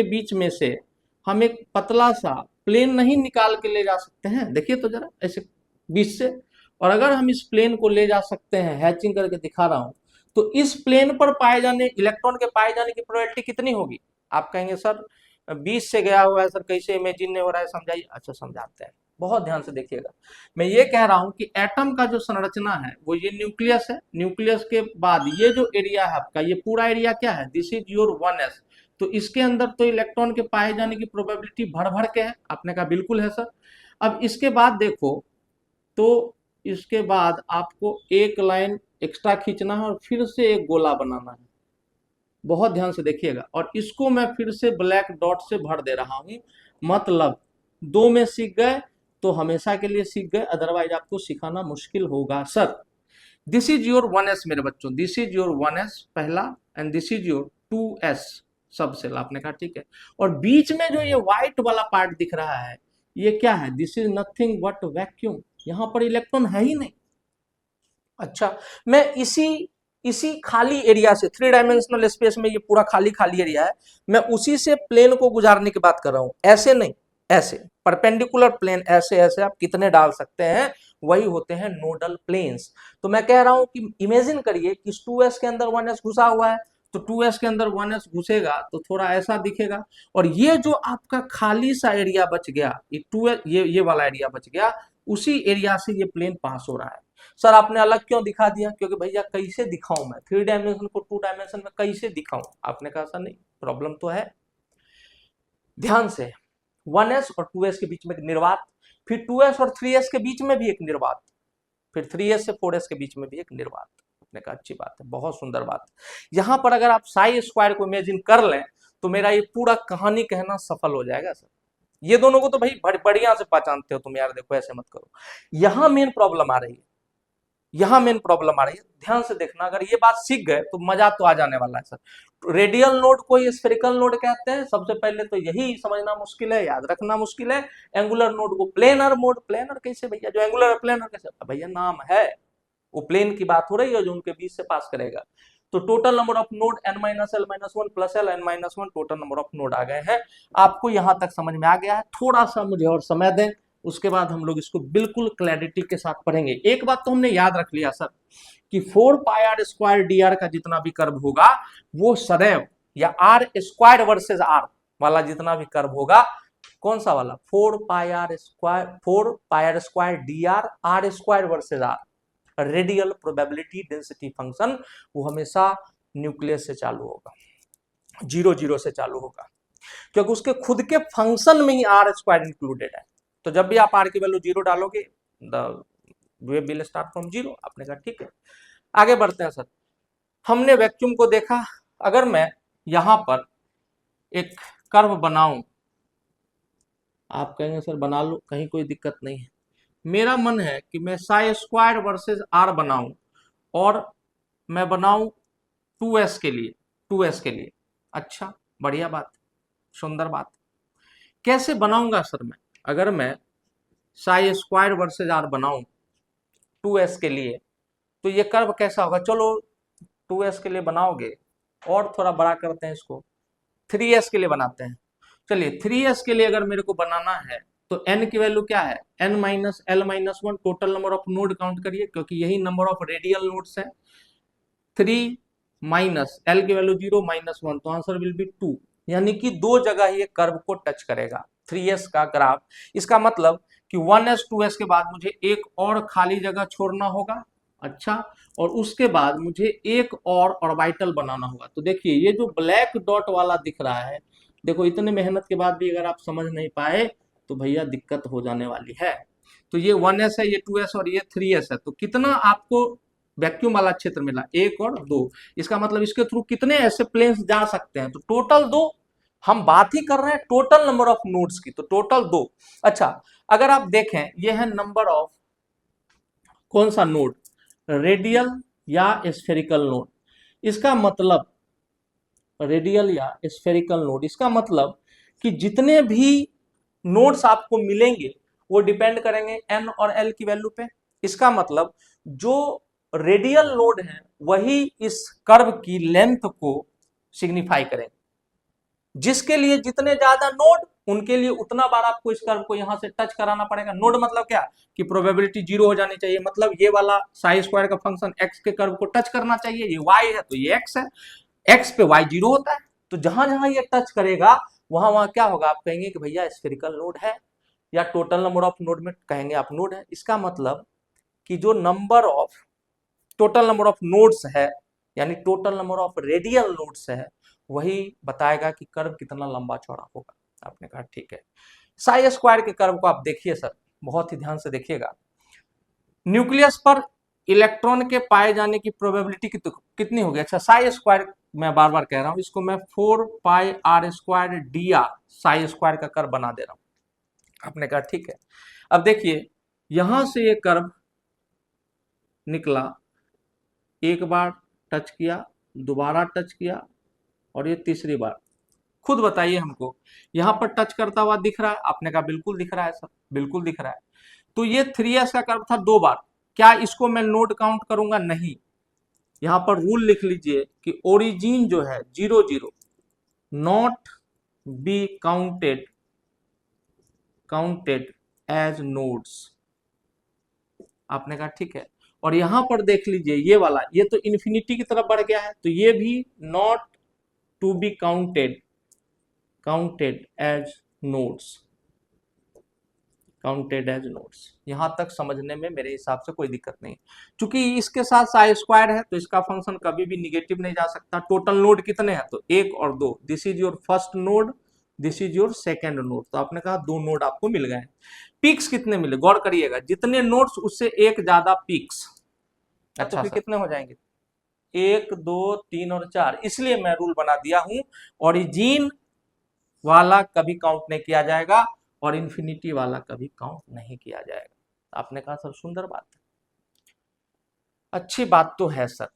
S1: बीच में से हम एक पतला सा प्लेन नहीं निकाल के ले जा सकते हैं? देखिए तो जरा ऐसे बीच से। और अगर हम इस प्लेन को ले जा सकते हैं, हैचिंग करके दिखा रहा हूं, तो इस प्लेन पर पाए जाने इलेक्ट्रॉन के पाए जाने की प्रोबेबिलिटी कितनी होगी? आप कहेंगे सर 20 से गया हुआ है सर, कैसे इमेजिन नहीं हो रहा है, समझाइए। अच्छा समझाते हैं, बहुत ध्यान से देखिएगा। मैं ये कह रहा हूं कि एटम का जो संरचना है वो ये न्यूक्लियस है। न्यूक्लियस के बाद ये जो एरिया है आपका, ये पूरा एरिया क्या है? This is your 1s। तो इसके अंदर तो इलेक्ट्रॉन के पाए जाने की प्रोबेबिलिटी भर भर के है। आपने कहा बिल्कुल है सर। अब इसके बाद देखो, तो इसके बाद आपको एक लाइन एक्स्ट्रा खींचना है और फिर से एक गोला बनाना है। बहुत ध्यान से देखिएगा। और इसको मैं फिर से ब्लैक डॉट से भर दे रहा हूं। मतलब 2 में सीख गए तो हमेशा के लिए सीख गए, अदरवाइज आपको सिखाना मुश्किल होगा sir. This is your 1s मेरे बच्चों, दिस इज योर 1s पहला, and this is your 2s सब सेल। आपने कहा ठीक है। और बीच में जो ये व्हाइट वाला पार्ट दिख रहा है, ये क्या है? This is nothing but vacuum. यहां पर इलेक्ट्रॉन है ही नहीं। अच्छा, मैं इसी खाली एरिया से, 3 डायमेंशनल स्पेस में ये पूरा खाली खाली एरिया है, मैं उसी से प्लेन को गुजारने की बात कर रहा हूं। ऐसे नहीं, ऐसे परपेंडिकुलर प्लेन, ऐसे ऐसे आप कितने डाल सकते हैं, वही होते हैं नोडल प्लेन्स। तो मैं कह रहा हूं कि इमेजिन करिए कि 2s के अंदर 1s घुसा हुआ है, तो 2s के अंदर 1s घुसेगा तो थोड़ा ऐसा दिखेगा। और ये जो आपका खाली सा एरिया बच गया, ये 2s, ये वाला एरिया बच गया, उसी एरिया से ये प्लेन पास हो रहा है। सर आपने अलग क्यों दिखा दिया? क्योंकि भैया कैसे दिखाऊं मैं 3 डायमेंशन को 2 डायमेंशन में कैसे दिखाऊं? आपने कहा सर नहीं, प्रॉब्लम तो है। ध्यान से, 1s और 2s के बीच में एक निर्वात, फिर 2s और 3s के बीच में भी एक निर्वात, फिर 3s से 4s के बीच में भी एक निर्वात। आपने कहा अच्छी बात है, बहुत सुंदर बात। यहां पर अगर आप साई स्क्वायर को इमेजिन कर लें तो मेरा ये पूरा कहानी कहना सफल हो जाएगा सर। ये दोनों को तो भाई बढ़िया से पहचानते हो तुम यार, देखो ऐसे मत करो। यहां मेन प्रॉब्लम आ रही है, यहां मेन प्रॉब्लम आ रही है। ध्यान से देखना, अगर ये बात सीख गए तो मजा तो आ जाने वाला है सर। रेडियल नोड को ये स्फेरिकल नोड कहते हैं, सबसे पहले तो यही समझना मुश्किल है, याद रखना मुश्किल है। एंगुलर नोड को प्लेनर मोड, प्लेनर कैसे भैया? जो एंगुलर है प्लेनर कैसे? भैया नाम है, वो प्लेन की बात हो रही है जो उनके बीच से पास करेगा। तो total number of node n-l-1 plus l n-1 total number of node आ गए हैं। आपको यहां तक समझ में आ गया है? थोड़ा सा मुझे और समय दें, उसके बाद हम लोग इसको बिल्कुल क्लैरिटी के साथ पढ़ेंगे। एक बात तो हमने याद रख लिया सर कि 4πr² dr का जितना भी कर्व होगा वो सदैव, या आर स्क्वायर वर्सेज आर वाला जितना भी कर्व होगा, कौन सा वाला? 4πr² dr, r square versus r, radial probability density function, वो हमेशा न्यूक्लियस से चालू होगा, 0 0 से चालू होगा, क्योंकि उसके खुद के फंक्शन में ही आर स्क्वायर इंक्लूडेड है। तो जब भी आप आर की वैल्यू 0 डालोगे, the wave will start from 0। आपने कहा ठीक है। आगे बढ़ते हैं सर। हमने वैक्यूम को देखा। अगर मैं यहां पर एक कर्व बनाऊं, आप कहेंगे सर बना लो, कहीं कोई दिक्कत नहीं है। मेरा मन है कि मैं साई स्क्वायर वर्सेज आर बनाऊं, और मैं बनाऊं 2s के लिए, 2s के लिए। अच्छा, बढ़िया बात, सुंदर बात। कैसे बनाऊंगा सर मैं? अगर मैं साई स्क्वायर वर्सेज आर बनाऊं 2s के लिए, तो ये कर्व कैसा होगा? चलो 2s के लिए बनाओगे, और थोड़ा बड़ा करते हैं इसको, 3s के लिए बनाते हैं। चलिए 3s के लिए अगर मेरे को बनाना है तो n की वैल्यू क्या है? n-l-1 total number of node count करिए, क्योंकि यही नंबर ऑफ रेडियल नोड्स है। 3 माइनस l की वैल्यू 0 -1, तो आंसर विल बी 2। यानी कि 2 जगह ये कर्व को टच करेगा 3s का ग्राफ। इसका मतलब कि 1s 2s के बाद मुझे एक और खाली जगह छोड़ना होगा। अच्छा, और उसके बाद मुझे एक और ऑर्बिटल बनाना होगा। तो देखिए ये जो ब्लैक डॉट वाला दिख रहा है, देखो इतने मेहनत के बाद भी अगर आप समझ नहीं पाए तो भैया दिक्कत हो जाने वाली है। तो ये 1s है, ये 2s और ये 3s है। तो कितना आपको वैक्यूम वाला क्षेत्र मिला, 1 और 2। इसका मतलब इसके थ्रू कितने ऐसे प्लेन्स जा सकते हैं, तो टोटल 2। हम बात ही कर रहे हैं टोटल नंबर ऑफ नोड्स की, तो टोटल 2। अच्छा, अगर आप देखें, ये है नंबर ऑफ कौन सा नोड, रेडियल या स्फेरिकल नोड। इसका मतलब रेडियल या स्फेरिकल नोड, इसका मतलब कि जितने भी नोड्स आपको मिलेंगे वो डिपेंड करेंगे एन और एल की वैल्यू पे। इसका मतलब जो रेडियल नोड है वही इस कर्व की लेंथ को सिग्निफाई करेंगे। जिसके लिए जितने ज्यादा नोड, उनके लिए उतना बार आपको इस कर्व को यहां से टच कराना पड़ेगा। नोड मतलब क्या कि प्रोबेबिलिटी 0 हो जानी चाहिए, मतलब ये वाला साई स्क्वायर का फंक्शन एक्स के कर्व को टच करना चाहिए। ये वाई है तो ये एक्स है, एक्स पे वाई 0 होता है, तो जहां जहां ये टच करेगा वहां वहां क्या होगा, आप कहेंगे कि भैया स्फेरिकल नोड है, या टोटल नंबर ऑफ नोड में कहेंगे आप नोड है। इसका मतलब कि जो number of total number of nodes है, यानी total number of radial nodes है, वही बताएगा कि कर्व कितना लंबा चौड़ा होगा। आपने कहा ठीक है। साई स्क्वायर के कर्व को आप देखिए सर, बहुत ही ध्यान से देखिएगा। न्यूक्लियस पर इलेक्ट्रॉन के पाए जाने की प्रोबेबिलिटी कितनी होगी। अच्छा, साई स्क्वायर मैं बार बार कह रहा हूं, इसको मैं 4 pi r square d r psi square का कर्व बना दे रहा हूं। आपने कहा ठीक है। अब देखिए, यहां से ये कर्व निकला, एक बार टच किया, दोबारा टच किया, और ये तीसरी बार। खुद बताइए हमको, यहां पर टच करता हुआ दिख रहा है। आपने कहा बिल्कुल दिख रहा है सर, बिल्कुल दिख रहा है। तो ये 3s का कर्व था 2 बार, क्या इसको मैं नोड काउंट करूंगा? नहीं। यहां पर रूल लिख लीजिए कि ओरिजिन जो है 0 0 not be counted as nodes. आपने कहा ठीक है। और यहां पर देख लीजिए, ये वाला, ये तो इन्फिनिटी की तरफ बढ़ गया है, तो ये भी not to be counted as nodes. Counted as nodes. यहां तक समझने में मेरे हिसाब से कोई दिक्कत नहीं। चूंकि इसके साथ साई स्क्वायर है तो इसका फंक्शन कभी भी निगेटिव नहीं जा सकता। टोटल नोड कितने हैं, तो 1 और 2। This is your first node, this is your second node. तो आपने कहा 2 नोड आपको मिल गए। पीक्स कितने मिले, गौर करिएगा, जितने नोड्स उससे एक ज्यादा पीक्स। अच्छा, तो फिर कितने हो जाएंगे, 1 2 3 और 4। इसलिए मैं रूल बना दिया हूं, ओरिजिन वाला कभी काउंट नहीं किया जाएगा और इन्फिनिटी वाला कभी काउंट नहीं किया जाएगा। आपने कहा सर सुंदर बात है, अच्छी बात तो है सर।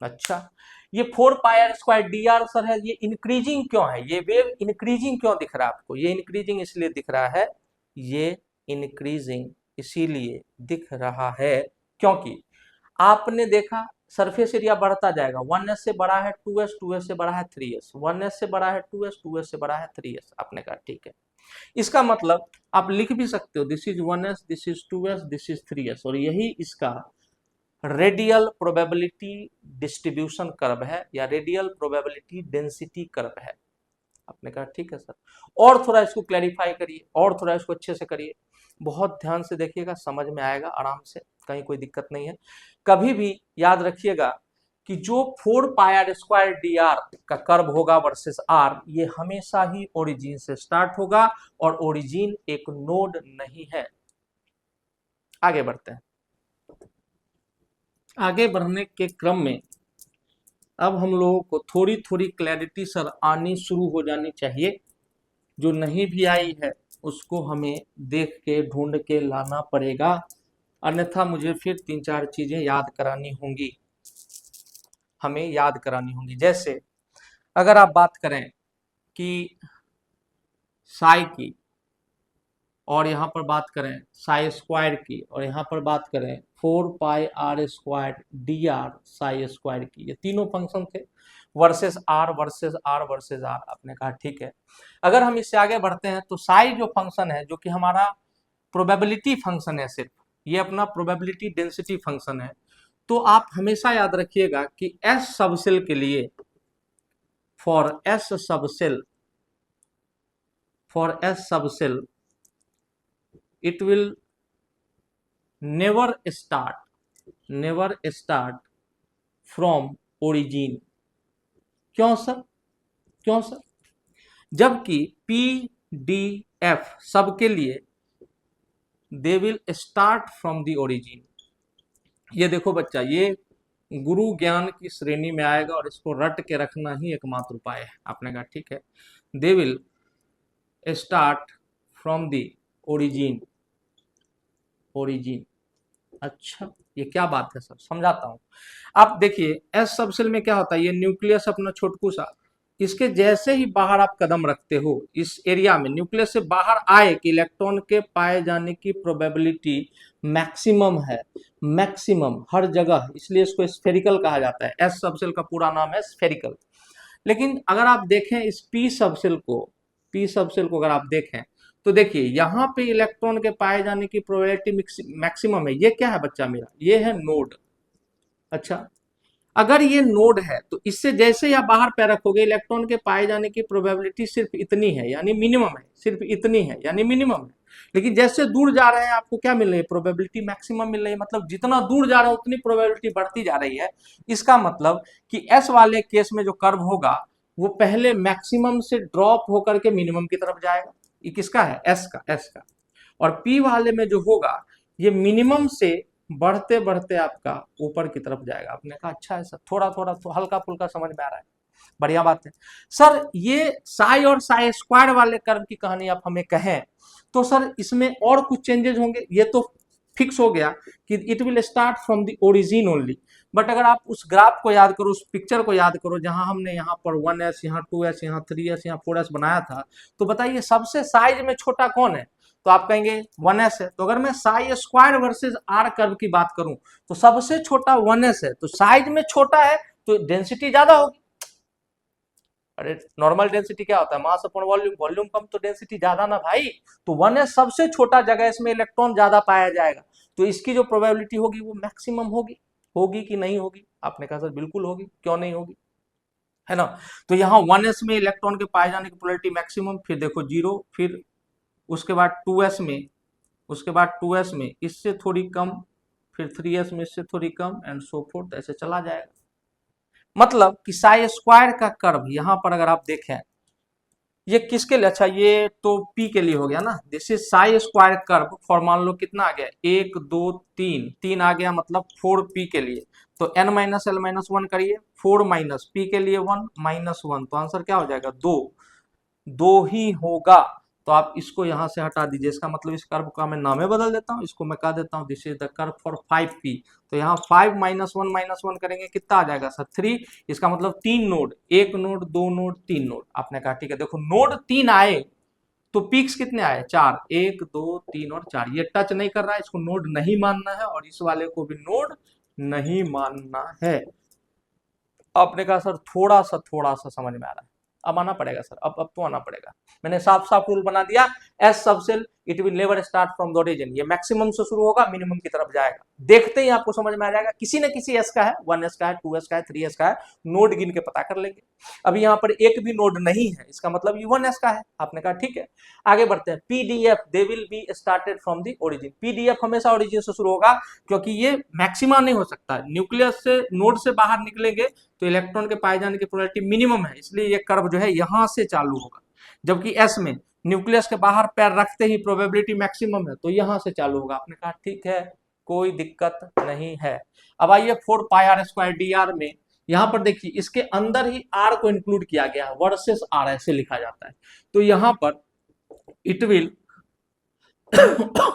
S1: अच्छा, ये 4 pi r square d r sir है, ये इंक्रीजिंग क्यों है, ये वेव इंक्रीजिंग क्यों दिख रहा है आपको? ये इंक्रीजिंग इसलिए दिख रहा है, ये इंक्रीजिंग इसीलिए दिख रहा है क्योंकि आपने देखा सरफेस एरिया बढ़ता जाएगा। 1s से बड़ा है 2s, 2s से बड़ा है 3s, 1s से बड़ा है 2s, 2s से बड़ा है 3s। आपने कहा ठीक है। इसका मतलब आप लिख भी सकते हो, this is 1s, this is 2s, this is 3s, और यही इसका रेडियल प्रोबेबिलिटी डिस्ट्रीब्यूशन कर्व है या रेडियल प्रोबेबिलिटी डेंसिटी कर्व है। आपने कहा ठीक है सर, और थोड़ा इसको क्लैरिफाई करिए, और थोड़ा इसको अच्छे से करिए, बहुत ध्यान से देखिएगा, समझ में आएगा आराम से, कहीं कोई दिक्कत नहीं है। कभी भी याद रखिएगा कि जो 4 pi r square d are का कर्व होगा वर्सेस आर, ये हमेशा ही ओरिजिन से स्टार्ट होगा और ओरिजिन एक नोड नहीं है। आगे बढ़ते हैं। आगे बढ़ने के क्रम में अब हम लोगों को थोड़ी थोड़ी क्लैरिटी सर आनी शुरू हो जानी चाहिए। जो नहीं भी आई है उसको हमें देख के ढूंढ के लाना पड़ेगा, अन्यथा मुझे फिर 3-4 चीजें याद करानी होंगी, हमें याद करानी होंगी। जैसे अगर आप बात करें कि साई की, और यहाँ पर बात करें साई स्क्वायर की, और यहाँ पर बात करें 4 pi r square d r psi square की, ये तीनों फंक्शन थे versus r versus r versus r. आपने कहा ठीक है। अगर हम इससे आगे बढ़ते हैं तो साई जो फंक्शन है, जो कि हमारा प्रोबेबिलिटी फंक्शन है, सिर्फ ये अपना प्रोबेबिलिटी डेंसिटी फंक्शन है, तो आप हमेशा याद रखिएगा कि एस सबसेल के लिए, for S subshell it will never start from origin। क्यों सर, क्यों सर? जबकि पी डी एफ सबके लिए they will start from the origin। ये देखो बच्चा, ये गुरु ज्ञान की श्रेणी में आएगा और इसको रट के रखना ही एकमात्र उपाय है। आपने कहा ठीक है। दे will start from the origin. Origin, अच्छा ये क्या बात है सर, समझाता हूँ। आप देखिए एस सब सेल में क्या होता है, ये न्यूक्लियस अपना छोटकू सा, इसके जैसे ही बाहर आप कदम रखते हो इस एरिया में, न्यूक्लियस से बाहर आए कि इलेक्ट्रॉन के पाए जाने की प्रोबेबिलिटी मैक्सिमम है। मैक्सिमम हर जगह, इसलिए इसको स्फेरिकल कहा जाता है। एस सब सेल का पूरा नाम है स्फेरिकल। लेकिन अगर आप देखें इस पी सब सेल को, पी सब सेल को अगर आप देखें तो देखिए यहाँ पे इलेक्ट्रॉन के पाए जाने की प्रोबेबिलिटी मैक्सिमम है। ये क्या है बच्चा मेरा, ये है नोड। अच्छा, अगर ये नोड है तो इससे जैसे ही आप बाहर पैर रखोगे इलेक्ट्रॉन के पाए जाने की प्रोबेबिलिटी सिर्फ इतनी है यानी मिनिमम है, सिर्फ इतनी है यानी मिनिमम है। लेकिन जैसे दूर जा रहे हैं आपको क्या मिल रही है, प्रोबेबिलिटी मैक्सिमम मिल रही है। मतलब जितना दूर जा रहा है उतनी प्रोबेबिलिटी बढ़ती जा रही है। इसका मतलब कि एस वाले केस में जो कर्व होगा वो पहले मैक्सिमम से ड्रॉप होकर के मिनिमम की तरफ जाएगा। ये किसका है, एस का, एस का। और पी वाले में जो होगा ये मिनिमम से बढ़ते बढ़ते आपका ऊपर की तरफ जाएगा। आपने कहा अच्छा है सर, थोड़ा थोड़ा तो हल्का फुल्का समझ में आ रहा है, बढ़िया बात है। सर ये साई और साई स्क्वायर वाले कर्व की कहानी आप हमें कहें तो सर इसमें और कुछ चेंजेस होंगे, ये तो फिक्स हो गया कि it will start from the origin only. But अगर आप उस ग्राफ को याद करो, उस पिक्चर को याद करो जहां हमने यहाँ पर 1s, यहाँ 2s, यहाँ 3s, यहाँ 4s बनाया था, तो बताइए सबसे साइज में छोटा कौन है, तो आप कहेंगे 1s है। तो अगर मैं psi square versus r curve की बात करूं तो सबसे छोटा 1s है, तो साइज में छोटा है तो डेंसिटी ज्यादा होगी। अरे नॉर्मल डेंसिटी क्या होता है, मास अपॉन वॉल्यूम, वॉल्यूम कम तो डेंसिटी ज्यादा ना भाई। तो 1s सबसे छोटा जगह, इसमें इलेक्ट्रॉन ज्यादा पाया जाएगा, तो इसकी जो प्रोबेबिलिटी होगी वो मैक्सिमम होगी। होगी कि नहीं होगी, आपने कहा सर बिल्कुल होगी, क्यों नहीं होगी, है ना। तो यहाँ 1s में इलेक्ट्रॉन के पाए जाने की प्रोबेबिलिटी मैक्सिमम, फिर देखो 0, फिर उसके बाद 2s में, उसके बाद 2s में इससे थोड़ी कम, फिर 3s में इससे थोड़ी कम, एंड सो फोर्थ, ऐसे चला जाएगा। मतलब कि साई स्क्वायर का कर्व यहां पर अगर आप देखें, ये किसके लिए, अच्छा ये तो p के लिए हो गया ना, this is Sai square curve for, मान लो कितना आ गया, 1 2 3, 3 आ गया, मतलब 4p के लिए। तो n माइनस एल माइनस 1 करिए, 4 माइनस p के लिए 1 माइनस 1, तो आंसर क्या हो जाएगा, 2। 2 ही होगा। तो आप इसको यहां से हटा दीजिए, इसका मतलब इस कर्व का मैं नामे बदल देता हूं, इसको मैं कह देता हूं this is the curve for 5p। तो यहाँ 5 माइनस वन करेंगे कितना आ जाएगा सर, 3। इसका मतलब 3 नोड, 1 नोड, 2 नोड, 3 नोड। आपने कहा ठीक है, देखो नोड 3 आए तो पीक्स कितने आए, 4, 1 2 3 और 4। ये टच नहीं कर रहा है, इसको नोड नहीं मानना है, और इस वाले को भी नोड नहीं मानना है। आपने कहा सर थोड़ा सा समझ में आ रहा है, अब आना पड़ेगा सर, अब तो आना पड़ेगा। मैंने साफ साफ रूल बना दिया, s subshell it will never start from the origin. ये मैक्सिमम से शुरू होगा, मिनिमम की तरफ जाएगा। देखते ही आपको समझ में आ जाएगा, किसी न किसी एस का है, 1s का है, 2s का है, 3s का है, नोड गिन के पता कर लेंगे। अभी यहाँ पर एक भी नोड नहीं है, इसका मतलब ये 1s का है। आपने कहा ठीक है, आगे बढ़ते हैं। PDF they will be started from the origin. PDF हमेशा ओरिजिन से शुरू होगा, क्योंकि ये मैक्सिमा नहीं हो सकता। न्यूक्लियस से, नोड से बाहर निकलेंगे तो इलेक्ट्रॉन के पाए जाने की प्रोबेबिलिटी मिनिमम है, इसलिए ये कर्व जो है यहां से चालू होगा। जबकि एस में न्यूक्लियस के बाहर पैर रखते ही प्रोबेबिलिटी मैक्सिमम है, तो यहां से चालू होगा। आपने कहा ठीक है, कोई दिक्कत नहीं है। अब आइए 4 pi r square d are में, यहां पर देखिए इसके अंदर ही आर को इंक्लूड किया गया है, वर्सेस आर ऐसे लिखा जाता है। तो यहां पर इट विल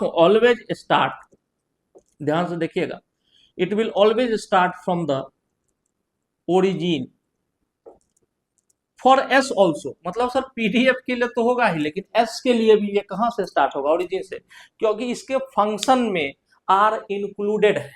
S1: ऑलवेज स्टार्ट, ध्यान से देखिएगा, it will always start from the origin for S also. मतलब सर पीडीएफ के लिए तो होगा ही, लेकिन एस के लिए भी ये कहां से स्टार्ट होगा, ओरिजिन से, क्योंकि इसके फंक्शन में आर इंक्लूडेड है,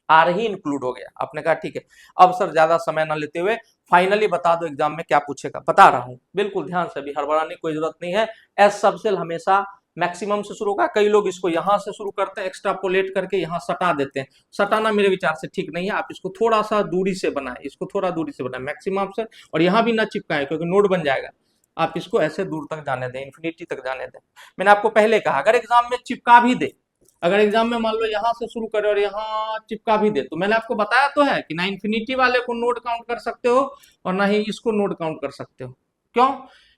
S1: आर ही इंक्लूड हो गया। आपने कहा ठीक है। अब सर ज्यादा समय ना लेते हुए फाइनली बता दो एग्जाम में क्या पूछेगा, बता रहा हूं बिल्कुल ध्यान से, अभी हड़बड़ाने की कोई जरूरत नहीं है। एस सबसेल हमेशा मैक्सिमम से शुरू होगा। कई लोग इसको यहां से शुरू करते हैं, एक्स्ट्रापोलेट करके यहां सटा देते हैं। सटाना मेरे विचार से ठीक नहीं है, आप इसको थोड़ा सा दूरी से बनाए, इसको थोड़ा दूरी से बनाए मैक्सिमम से, और यहां भी ना चिपकाए क्योंकि नोड बन जाएगा। आप इसको ऐसे दूर तक जाने दें, इन्फिनिटी तक जाने दें। मैंने आपको पहले कहा अगर एग्जाम में चिपका भी दे, अगर एग्जाम में मान लो यहां से शुरू करे और यहाँ चिपका भी दे, तो मैंने आपको बताया तो है कि ना इन्फिनिटी वाले को नोड काउंट कर सकते हो और ना ही इसको नोड काउंट कर सकते हो। क्यों,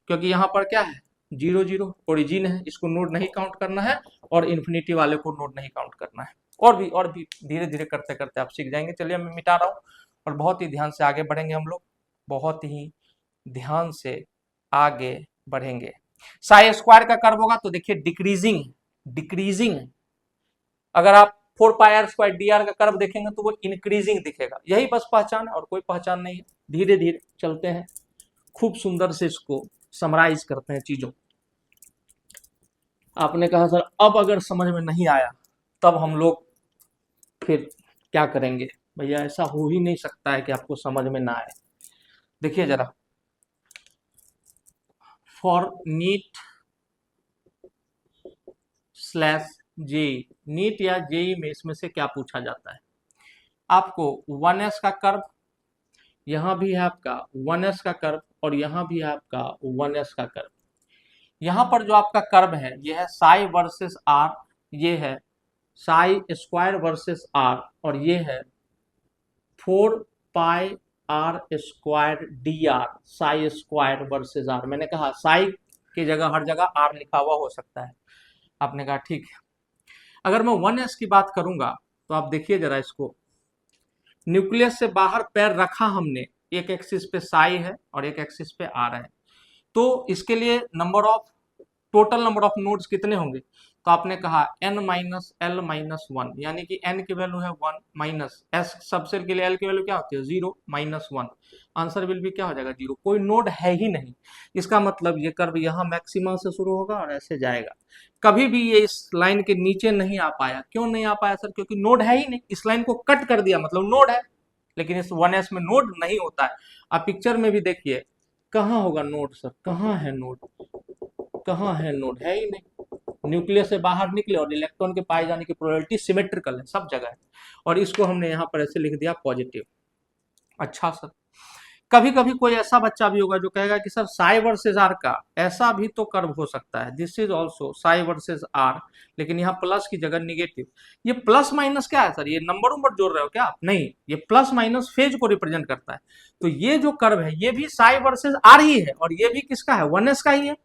S1: क्योंकि यहाँ पर क्या है, 0 0 ओरिजिन है, इसको नोड नहीं काउंट करना है, और इन्फिनिटी वाले को नोड नहीं काउंट करना है। और भी धीरे धीरे करते करते आप सीख जाएंगे। चलिए मैं मिटा रहा हूँ और बहुत ही ध्यान से आगे बढ़ेंगे हम लोग, बहुत ही ध्यान से आगे बढ़ेंगे। साई स्क्वायर का कर्व होगा तो देखिए डिक्रीजिंग, डिक्रीजिंग। अगर आप 4 पाई r² dr का कर्व देखेंगे तो वो इंक्रीजिंग दिखेगा। यही बस पहचान है और कोई पहचान नहीं है। धीरे धीरे चलते हैं, खूब सुंदर से इसको समराइज करते हैं चीजों। आपने कहा सर अब अगर समझ में नहीं आया तब हम लोग फिर क्या करेंगे? भैया ऐसा हो ही नहीं सकता है कि आपको समझ में ना आए। देखिए जरा, for NEET slash JEE, NEET या जेई में इसमें से क्या पूछा जाता है? आपको 1s का कर्व, यहां भी है आपका 1s का कर्व और यहां भी है आपका 1s का कर्व। यहां पर जो आपका कर्व है ये है साई वर्सेस आर, ये है साई स्क्वायर वर्सेस आर और ये है 4 pi r² dr psi square versus r. मैंने कहा साई की जगह हर जगह आर लिखा हुआ हो सकता है। आपने कहा ठीक है। अगर मैं 1s की बात करूंगा तो आप देखिए जरा इसको, न्यूक्लियस से बाहर पैर रखा हमने, एक एक्सिस पे साई है और एक एक्सिस पे आर है, तो इसके लिए टोटल नंबर ऑफ नोड्स कितने होंगे? तो आपने कहा n-l-1, यानी कि n की वैल्यू है 1 माइनस s सबसेल के लिए l की वैल्यू क्या होती है 0 -1। आंसर विल भी क्या हो जाएगा 0। कोई नोड है ही नहीं। इसका मतलब ये कर्व यहाँ मैक्सिमा से शुरू होगा और ऐसे जाएगा। कभी भी ये इस लाइन के नीचे नहीं आ पाया। क्यों नहीं आ पाया सर? क्योंकि नोड है ही नहीं। इस लाइन को कट कर दिया मतलब नोड है, लेकिन इस 1s में नोड नहीं होता है। आप पिक्चर में भी देखिए कहाँ होगा नोड सर? कहाँ है नोड? कहाँ है नोड? है ही नहीं। न्यूक्लियस से बाहर निकले और इलेक्ट्रॉन के पाए जाने की प्रोबेबिलिटी सिमेट्रिकल है, सब जगह है। और इसको हमने यहाँ पर ऐसे लिख दिया पॉजिटिव। अच्छा सर, कभी कभी कोई ऐसा बच्चा भी होगा जो कहेगा कि सर साई वर्सेस आर का ऐसा भी तो कर्व हो सकता है, this is also psi versus r, लेकिन यहाँ प्लस की जगह निगेटिव। ये प्लस माइनस क्या है सर? ये नंबर नंबर जोड़ रहे हो क्या आप? नहीं, ये प्लस माइनस फेज को रिप्रेजेंट करता है। तो ये जो कर्व है ये भी साई वर्सेस आर ही है और ये भी किसका है? 1s का ही है।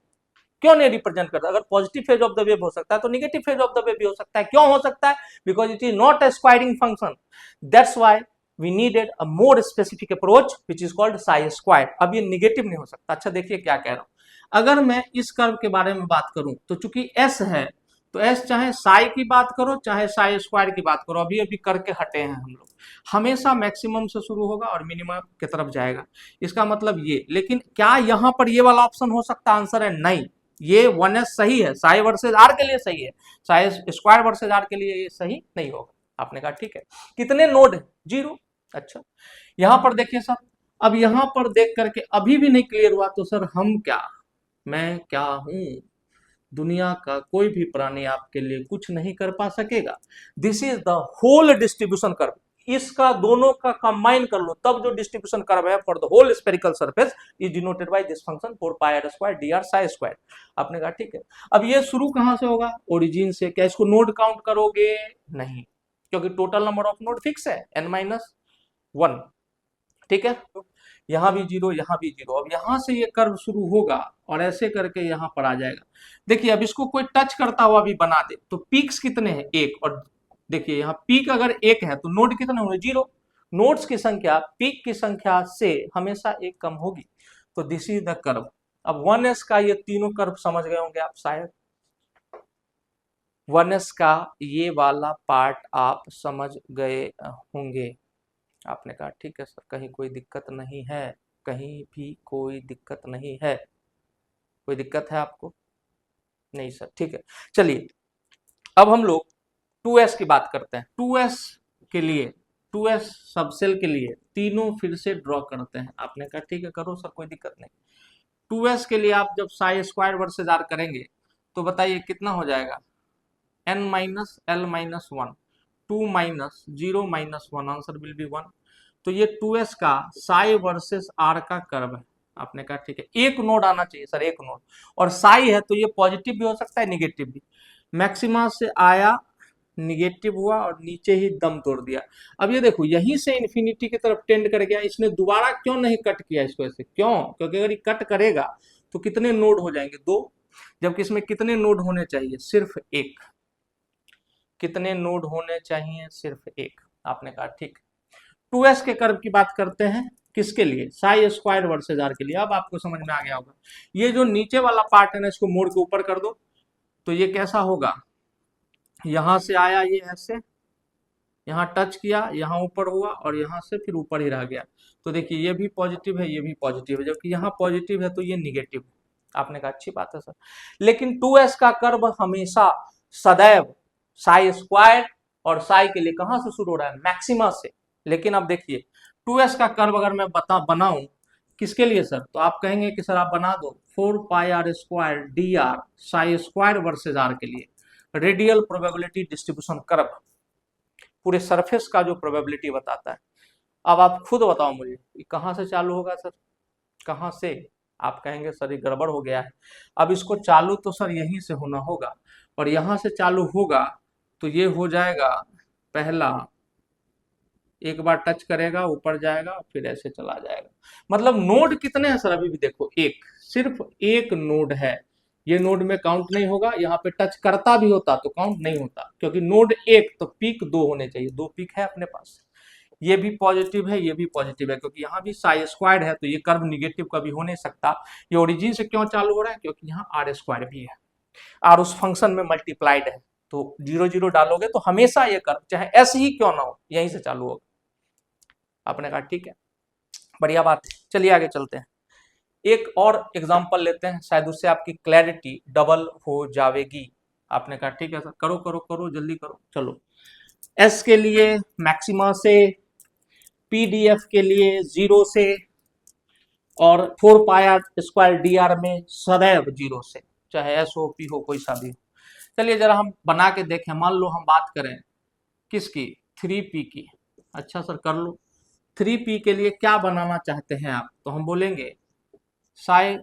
S1: क्यों नहीं रिप्रेजेंट करता? अगर positive phase of the wave हो सकता है तो negative phase of the wave भी हो सकता है। क्यों हो सकता है? Because it is not a squaring function, that's why we needed a more specific approach which is called psi square. अब ये निगेटिव नहीं हो सकता। अच्छा देखिए क्या कह रहा हूं, अगर मैं इस कर्व के बारे में बात करूं तो चूंकि s है तो s चाहे साई की बात करो चाहे साई स्क्वायर की बात करो, अभी अभी करके हटे हैं हम लोग, हमेशा मैक्सिमम से शुरू होगा और मिनिमम की तरफ जाएगा। इसका मतलब ये, लेकिन क्या यहां पर ये वाला ऑप्शन हो सकता? आंसर है नहीं। ये 1s सही है, साई वर्सेज आर के लिए सही है, साई स्क्वायर वर्सेज आर के लिए ये सही नहीं होगा। आपने कहा ठीक है। कितने नोड है? 0। अच्छा, यहां पर देखिए सर, अब यहां पर देख करके अभी भी नहीं क्लियर हुआ तो सर हम क्या, मैं क्या हूं? दुनिया का कोई भी प्राणी आपके लिए कुछ नहीं कर पा सकेगा। This is the whole distribution curve. इसका दोनों का कंबाइन कर लो तब जो डिस्ट्रीब्यूशन कर्व है for the whole spherical surface is denoted by this function 4 pi r² dr psi square. आपने कहा ठीक है। अब ये शुरू कहां से होगा? ओरिजिन से। क्या इसको नोड काउंट करोगे? नहीं, क्योंकि total number of node fix है n-1। ठीक है, यहां भी 0 यहां भी 0। अब यहां से ये कर्व शुरू होगा और ऐसे करके यहां पर आ जाएगा। देखिए अब इसको कोई टच करता हुआ भी बना दे तो पीक्स कितने हैं? 1। और देखिए यहाँ पीक अगर 1 है तो नोड कितने होंगे? 0। नोड्स की संख्या पीक की संख्या से हमेशा 1 कम होगी। तो दिस इज द कर्व। अब 1s का ये तीनों कर्व समझ गए होंगे आप शायद। 1s का ये वाला पार्ट आप समझ गए होंगे। आपने कहा ठीक है सर, कहीं कोई दिक्कत नहीं है? कहीं भी कोई दिक्कत नहीं है? कोई दिक्कत है आपको? नहीं सर, ठीक है। चलिए अब हम लोग 2s की बात करते हैं। 2s के लिए, 2s सबसेल के लिए तीनों फिर से ड्रॉ करते हैं। आपने कहा ठीक है करो सर, कोई दिक्कत नहीं। 2s के लिए आप जब साई स्क्वायर वर्सेज आर करेंगे तो बताइए कितना हो जाएगा? n-l-1, 2 minus 0 -1, answer will be 1। तो ये 2s का साई वर्सेस आर का कर्व है। आपने कहा ठीक है, एक नोड आना चाहिए सर, एक नोड। और साई है तो ये पॉजिटिव भी हो सकता है निगेटिव भी। मैक्सिमा से आया, निगेटिव हुआ और नीचे ही दम तोड़ दिया। अब ये देखो यहीं से इन्फिनिटी की तरफ टेंड कर गया। इसने दोबारा क्यों नहीं कट किया इसको ऐसे? क्यों? क्योंकि अगर ये कट करेगा तो कितने नोड हो जाएंगे? 2। जबकि इसमें कितने नोड होने चाहिए? सिर्फ 1। कितने नोड होने चाहिए? सिर्फ एक। आपने कहा ठीक। 2s के कर्व की बात करते हैं, किसके लिए? साई स्क्वायर वर्सेज आर के लिए। अब आपको समझ में आ गया होगा, ये जो नीचे वाला पार्ट है ना, इसको मोड़ के ऊपर कर दो तो ये कैसा होगा? यहां से आया ये ऐसे, यहाँ टच किया, यहाँ ऊपर हुआ और यहाँ से फिर ऊपर ही रह गया। तो देखिए ये भी पॉजिटिव है, ये भी पॉजिटिव है, जबकि यहाँ पॉजिटिव है तो ये निगेटिव है। आपने कहा अच्छी बात है सर, लेकिन 2s का कर्व हमेशा सदैव साई स्क्वायर और साई के लिए कहां से शुरू हो रहा है? मैक्सिमा से। लेकिन अब देखिए 2s का कर्व अगर मैं बनाऊं किसके लिए सर, तो आप कहेंगे कि सर आप बना दो 4πr² dr psi square versus are के लिए, रेडियल प्रोबेबिलिटी डिस्ट्रीब्यूशन कर्व, पूरे सरफेस का जो प्रोबेबिलिटी बताता है। अब आप खुद बताओ मुझे कि कहां से चालू होगा सर, कहां से? आप कहेंगे सर ये गड़बड़ हो गया है। अब इसको चालू तो सर यहीं से होना होगा, और यहां से चालू होगा तो ये हो जाएगा पहला, एक बार टच करेगा ऊपर जाएगा फिर ऐसे चला जाएगा। मतलब नोड कितने हैं सर? अभी भी देखो एक, सिर्फ एक नोड है, ये नोड में काउंट नहीं होगा। यहाँ पे टच करता भी होता तो काउंट नहीं होता, क्योंकि नोड एक तो पीक दो होने चाहिए, दो पीक है अपने पास। ये भी पॉजिटिव है, ये भी पॉजिटिव है, क्योंकि यहाँ भी साई स्क्वायर है तो ये कर्व निगेटिव कभी हो नहीं सकता। ये ओरिजिन से क्यों चालू हो रहा है? क्योंकि यहाँ आर स्क्वायर भी है, आर उस फंक्शन में मल्टीप्लाइड है, तो 0 0 डालोगे तो हमेशा ये कर्व चाहे ऐसे ही क्यों ना हो यहीं से चालू होगा। आपने कहा ठीक है, बढ़िया बात है। चलिए आगे चलते हैं, एक और एग्जांपल लेते हैं, शायद उससे आपकी क्लैरिटी डबल हो जाएगी। आपने कहा ठीक है सर, करो करो करो जल्दी करो। चलो, एस के लिए मैक्सिमा से, पीडीएफ के लिए 0 से, और 4πr² dr में सदैव 0 से, चाहे एस हो पी हो कोई सा भी हो। चलिए जरा हम बना के देखें। मान लो हम बात करें किसकी? 3p की। अच्छा सर कर लो। 3p के लिए क्या बनाना चाहते हैं आप? तो हम बोलेंगे साई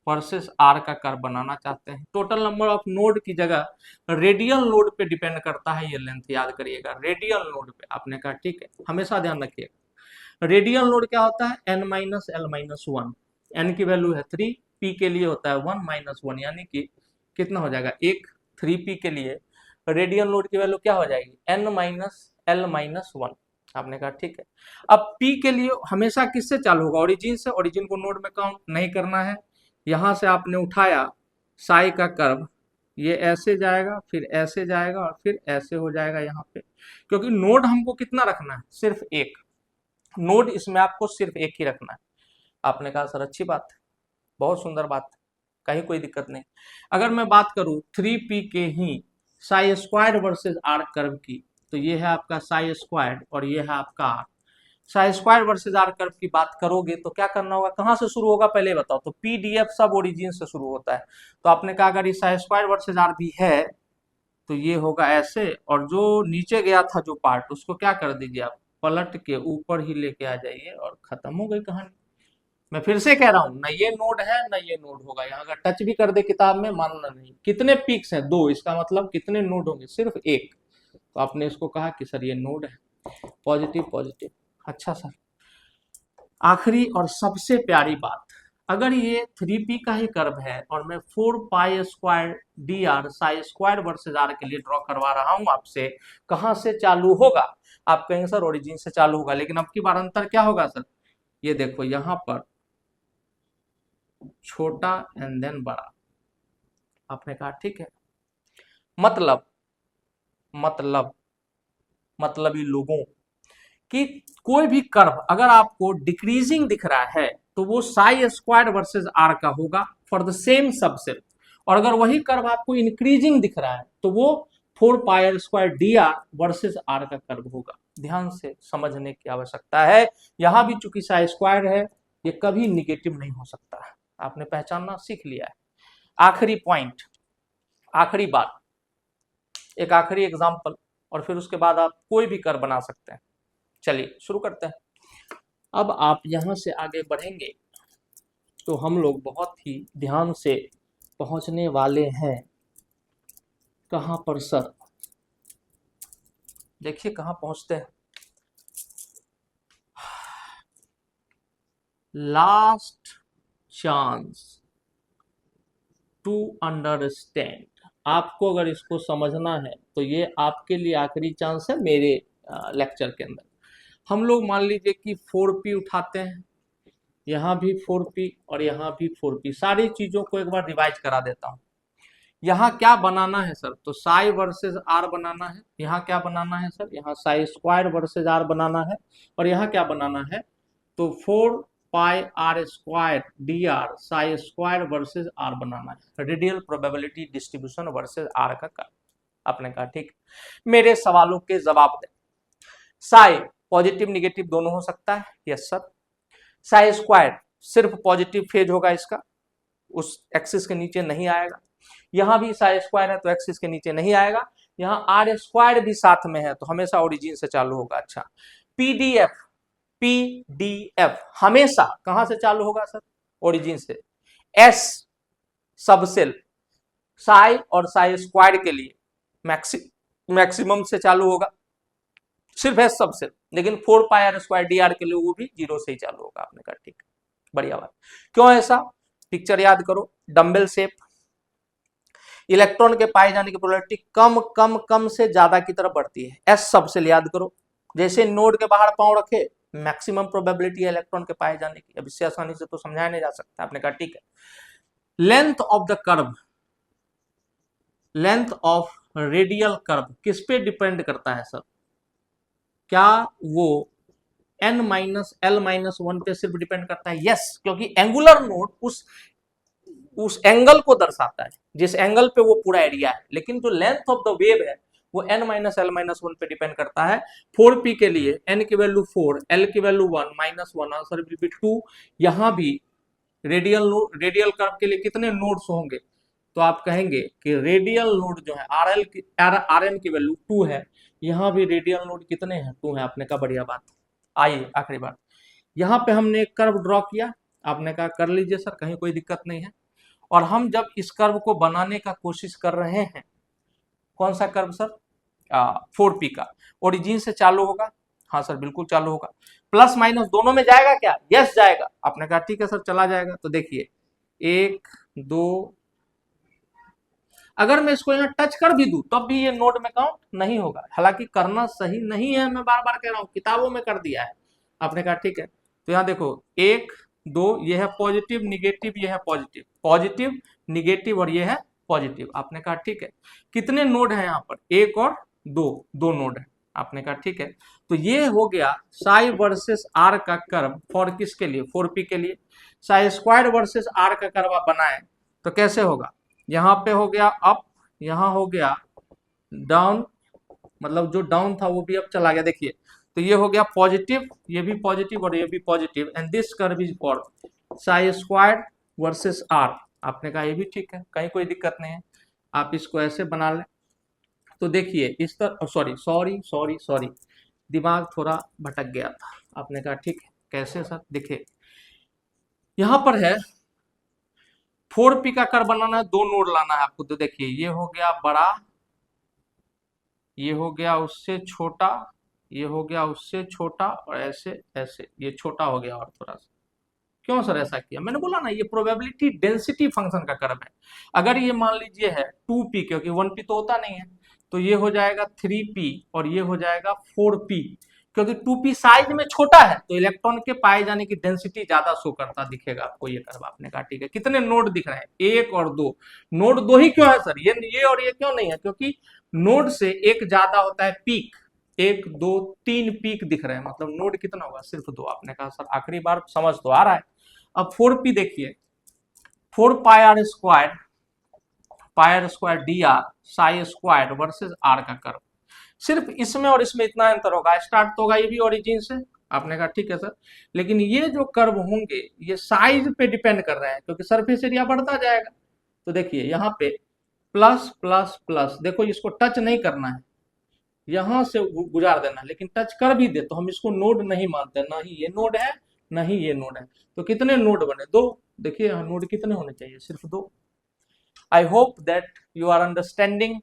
S1: वर्सेस आर का कर्व बनाना चाहते हैं। टोटल नंबर ऑफ नोड की जगह रेडियल नोड पे डिपेंड करता है ये लेंथ, याद करिएगा, रेडियल नोड पे। आपने कहा ठीक है, हमेशा ध्यान रखिएगा। रेडियल नोड क्या होता है? n minus l minus one. N की वैल्यू है 3, पी के लिए होता है 1 माइनस 1, यानी कि कितना हो जाएगा? 1। 3p के लिए रेडियल नोड की वैल्यू क्या हो जाएगी? n minus l minus 1। आपने कहा ठीक है। अब p के लिए हमेशा किससे चालू होगा? ओरिजिन से। ओरिजिन को नोड में काउंट नहीं करना है। यहां से आपने उठाया साई का कर्व, ये ऐसे जाएगा फिर ऐसे जाएगा और फिर ऐसे हो जाएगा यहाँ पे, क्योंकि नोड हमको कितना रखना है? सिर्फ एक नोड, इसमें आपको सिर्फ एक ही रखना है। आपने कहा सर अच्छी बात है, बहुत सुंदर बात है, कहीं कोई दिक्कत नहीं। अगर मैं बात करूं 3p के ही psi square versus r curve की, तो ये है आपका साई स्क्वायर और ये है आपका r. Psi square versus r curve की बात करोगे तो क्या करना होगा? कहां से शुरू होगा पहले बताओ? तो पीडीएफ सब ओरिजिन से शुरू होता है। तो आपने कहा अगर ये साई स्क्वायर वर्सेज आर भी है तो ये होगा ऐसे, और जो नीचे गया था जो पार्ट उसको क्या कर दीजिए आप? पलट के ऊपर ही लेके आ जाइए और खत्म हो गई कहानी। मैं फिर से कह रहा हूं, ना ये नोड है ना ये नोड होगा। यहाँ अगर टच भी कर दे किताब में, मानना नहीं। कितने पिक्स हैं? 2। इसका मतलब कितने नोड होंगे? सिर्फ एक। तो आपने इसको कहा कि सर ये नोड है, पॉजिटिव पॉजिटिव। अच्छा सर, आखिरी और सबसे प्यारी बात, अगर ये 3p का ही कर्व है और मैं 4π² dr psi square versus are के लिए ड्रॉ करवा रहा हूं आपसे, कहां से चालू होगा? आप कहेंगे सर ओरिजिन से चालू होगा, लेकिन अब की बार अंतर क्या होगा सर? ये देखो यहां पर छोटा एंड देन बड़ा। आपने कहा ठीक है। मतलब मतलब मतलबी लोगों कि कोई भी कर्व अगर आपको डिक्रीजिंग दिख रहा है तो वो साई स्क्वायर वर्सेज आर का होगा फॉर द सेम सबसेट, और अगर वही कर्व आपको इंक्रीजिंग दिख रहा है तो वो 4πr² dr वर्सेज आर का कर्व होगा। ध्यान से समझने की आवश्यकता है। यहां भी चूंकि साई स्क्वायर है, ये कभी निगेटिव नहीं हो सकता है। आपने पहचानना सीख लिया है। आखिरी पॉइंट, आखिरी बात, एक आखिरी एग्जांपल, और फिर उसके बाद आप कोई भी कर्व बना सकते हैं। चलिए शुरू करते हैं। अब आप यहां से आगे बढ़ेंगे तो हम लोग बहुत ही ध्यान से पहुंचने वाले हैं कहां पर सर? देखिए कहां पहुंचते हैं। Last chance to understand. आपको अगर इसको समझना है तो ये आपके लिए आखिरी चांस है मेरे लेक्चर के अंदर। हम लोग मान लीजिए कि 4p उठाते हैं, यहाँ भी 4p और यहाँ भी 4p, सारी चीजों को एक बार रिवाइज करा देता हूँ। यहाँ क्या बनाना है सर, तो साई वर्सेस आर बनाना है। यहाँ क्या बनाना है सर, यहाँ साई स्क्वायर वर्सेस आर बनाना है। और यहाँ क्या बनाना है, तो 4 pi r square d r psi square versus r बनाना है। Radial probability distribution versus r का कर आपने कहा ठीक। मेरे सवालों के जवाब दें। साई पॉजिटिव निगेटिव दोनों हो सकता है, यस सर। साई स्क्वायर सिर्फ पॉजिटिव फेज होगा, इसका उस एक्सिस के नीचे नहीं आएगा। यहां भी साई स्क्वायर है तो एक्सिस के नीचे नहीं आएगा। यहाँ आर स्क्वायर भी साथ में है तो हमेशा ओरिजिन से चालू होगा। अच्छा, पीडीएफ, पीडीएफ हमेशा कहां से चालू होगा सर, ओरिजिन से। एस सबसेल साई और साई स्क्वायर के लिए मैक्सिमम से चालू होगा, सिर्फ एस सबसेल। लेकिन 4 pi r square d are के लिए वो भी 0 से ही चालू होगा। आपने कहा ठीक, बढ़िया बात। क्यों ऐसा, पिक्चर याद करो, डंबल शेप, इलेक्ट्रॉन के पाए जाने की प्रोबेबिलिटी कम कम कम से ज्यादा की तरफ बढ़ती है। एस सबसेल याद करो, जैसे नोड के बाहर पांव रखे मैक्सिमम प्रोबेबिलिटी है इलेक्ट्रॉन के पाए जाने की। अब इससे आसानी से तो समझाया नहीं जा सकता। आपने कहा ठीक है। Length of the curve, length of radial curve किस पे डिपेंड करता है सर, क्या वो n माइनस एल माइनस 1 पे सिर्फ डिपेंड करता है? यस, क्योंकि एंगुलर नोड उस एंगल को दर्शाता है जिस एंगल पे वो पूरा एरिया है। लेकिन जो लेंथ ऑफ द वेव है वो n माइनस एल माइनस 1 पे डिपेंड करता है। 4p के लिए n की वैल्यू 4, l की value 1, minus 1, answer will be 2। यहाँ भी रेडियल कर्व के लिए कितने नोड्स होंगे, तो आप कहेंगे कि रेडियल नोड जो है आर एन की वैल्यू 2 है। यहाँ भी रेडियल नोड कितने हैं, 2 है। आपने कहा बढ़िया बात। आइए आखिरी बात, यहाँ पे हमने एक कर्व ड्रॉ किया, आपने कहा कर लीजिए सर, कहीं कोई दिक्कत नहीं है। और हम जब इस कर्व को बनाने का कोशिश कर रहे हैं, कौन सा कर्व सर, 4p का, ओरिजिन से चालू होगा। हाँ सर बिल्कुल चालू होगा। प्लस माइनस दोनों में जाएगा क्या, यस जाएगा। आपने कहा ठीक है सर चला जाएगा। तो देखिए 1 2, अगर मैं इसको यहाँ टच कर भी दूं तब भी ये नोड में काउंट नहीं होगा। हालांकि करना सही नहीं है, मैं बार बार कह रहा हूं, किताबों में कर दिया है। आपने कहा ठीक है। तो यहाँ देखो 1 2, ये है पॉजिटिव निगेटिव, ये है पॉजिटिव पॉजिटिव निगेटिव और ये है पॉजिटिव। आपने कहा ठीक है। कितने नोड है यहाँ पर, 1 और 2, 2 नोड है। आपने कहा ठीक है। तो ये हो गया साई वर्सेस आर का कर्व फॉर किसके लिए, 4p के लिए। साई स्क्वायर वर्सेस आर का कर्व आप बनाए तो कैसे होगा, यहाँ पे हो गया अप, यहाँ हो गया डाउन, मतलब जो डाउन था वो भी अब चला गया। देखिए तो ये हो गया पॉजिटिव, ये भी पॉजिटिव और ये भी positive, and this curve is for psi square versus r. आपने कहा ये भी ठीक है, कहीं कोई दिक्कत नहीं है। आप इसको ऐसे बना लें तो देखिए इस तरह, सॉरी सॉरी सॉरी सॉरी, दिमाग थोड़ा भटक गया था। आपने कहा ठीक है, कैसे सर, देखिए यहाँ पर है 4p का कर्व बनाना है, 2 नोड लाना है आपको। तो देखिए ये हो गया बड़ा, ये हो गया उससे छोटा, ये हो गया उससे छोटा, और ऐसे ऐसे ये छोटा हो गया और थोड़ा सा। क्यों सर ऐसा किया, मैंने बोला ना ये प्रोबेबिलिटी डेंसिटी फंक्शन का कर्व है। अगर ये मान लीजिए है 2p, क्योंकि 1p तो होता नहीं है, तो ये हो जाएगा 3p और ये हो जाएगा 4p। क्योंकि 2p साइज में छोटा है तो इलेक्ट्रॉन के पाए जाने की डेंसिटी ज्यादा शो करता दिखेगा आपको ये कर्व। आपने कहा ठीक है। कितने नोड दिख रहे हैं, 1 और 2। नोड 2 ही क्यों है सर, ये और ये क्यों नहीं है, क्योंकि नोड से एक ज्यादा होता है पीक। 1 2 3 पीक दिख रहे हैं, मतलब नोड कितना होगा, सिर्फ 2। आपने कहा सर आखिरी बार समझ तो आ रहा है। अब 4p देखिए, 4 pi r square d r psi square versus r का कर्व। सिर्फ इसमें और इसमें इतना अंतर होगा, स्टार्ट तो होगा ये भी ओरिजिन से। आपने कहा ठीक है सर, लेकिन ये जो कर्व होंगे ये साइज पे डिपेंड कर रहे हैं, क्योंकि सरफेस एरिया बढ़ता जाएगा। तो देखिए यहाँ पे प्लस प्लस प्लस, देखो इसको टच नहीं करना है, यहां से गुजार देना, लेकिन टच कर भी दे तो हम इसको नोड नहीं मानते, ना ही ये नोड है ना ही ये नोड है। तो कितने नोड बने, 2। देखिए नोड कितने होने चाहिए, सिर्फ 2। I hope that you are understanding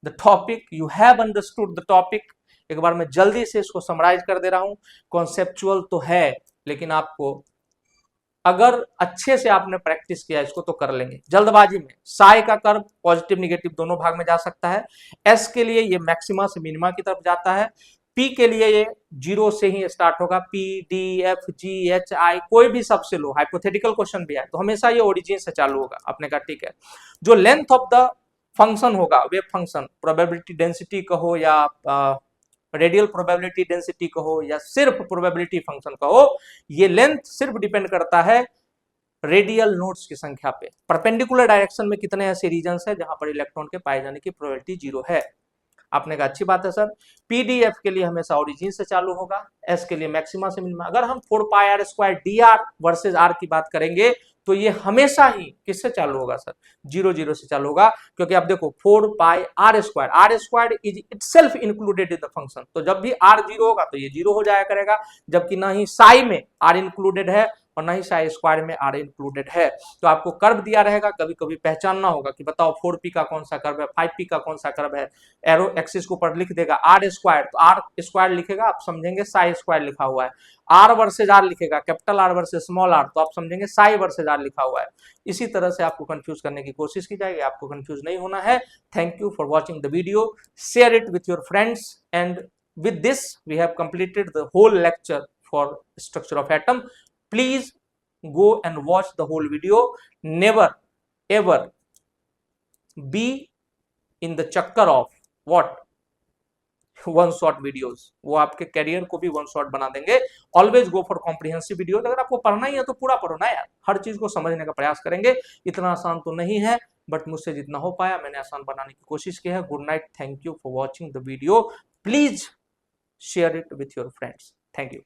S1: the topic, you have understood the topic. एक बार मैं जल्दी से इसको समराइज कर दे रहा हूं। कॉन्सेप्चुअल तो है, लेकिन आपको अगर अच्छे से आपने प्रैक्टिस किया इसको तो कर लेंगे। जल्दबाजी में साई का कर्व पॉजिटिव निगेटिव दोनों भाग में जा सकता है। एस के लिए ये मैक्सिमा से मिनिमा की तरफ जाता है। पी के लिए ये 0 से ही स्टार्ट होगा, P D F G H I, कोई भी सबसे लो हाइपोथेटिकल क्वेश्चन भी आए तो हमेशा ये ओरिजिन से चालू होगा। आपने कहा ठीक है। जो लेंथ ऑफ द फंक्शन होगा, वेव फंक्शन, प्रोबेबिलिटी डेंसिटी कहो या रेडियल प्रोबेबिलिटी डेंसिटी कहो या सिर्फ प्रोबेबिलिटी फंक्शन कहो, ये लेंथ सिर्फ डिपेंड करता है रेडियल नोड्स की संख्या पे। परपेंडिकुलर डायरेक्शन में कितने ऐसे रीजन्स है जहां पर इलेक्ट्रॉन के पाए जाने की प्रोबेबिलिटी 0 है। आपने कहा अच्छी बात है सर। पीडीएफ के लिए हमेशा ओरिजिन से चालू होगा, एस के लिए मैक्सिमा से मिनिमा। अगर हम 4πr² dr वर्सेज आर की बात करेंगे तो ये हमेशा ही किससे चालू होगा सर? 0 से चालू होगा, क्योंकि आप देखो 4πr², r² is itself included in the function, तो जब भी r 0 होगा तो ये 0 हो जाया करेगा, जबकि ना ही साई में r इंक्लूडेड है और ना ही साई स्क्वायर में r इंक्लूडेड है। तो आपको कर्व दिया रहेगा, कभी कभी पहचानना होगा कि बताओ 4p का कौन सा कर्व है, 5p का कौन सा कर्व है। एरो एक्सिस के ऊपर लिख देगा r², तो r² लिखेगा, आप समझेंगे साई स्क्वायर लिखा हुआ है। r वर्सेज r लिखेगा, capital R versus small r, तो आप समझेंगे साई वर्सेज r लिखा हुआ है। इसी तरह से आपको कंफ्यूज करने की कोशिश की जाएगी, आपको कंफ्यूज नहीं होना है। Thank you for watching the video, share it with your friends, and with this we have completed the whole lecture for structure of atom. Please go and watch the whole video. Never ever be in the chakkar of what one shot videos, वो आपके career को भी one shot बना देंगे। Always go for comprehensive video. अगर आपको पढ़ना ही है तो पूरा पढ़ो ना यार, हर चीज को समझने का प्रयास करेंगे। इतना आसान तो नहीं है, बट मुझसे जितना हो पाया मैंने आसान बनाने की कोशिश की है। Good night, thank you for watching the video. Please share it with your friends. Thank you.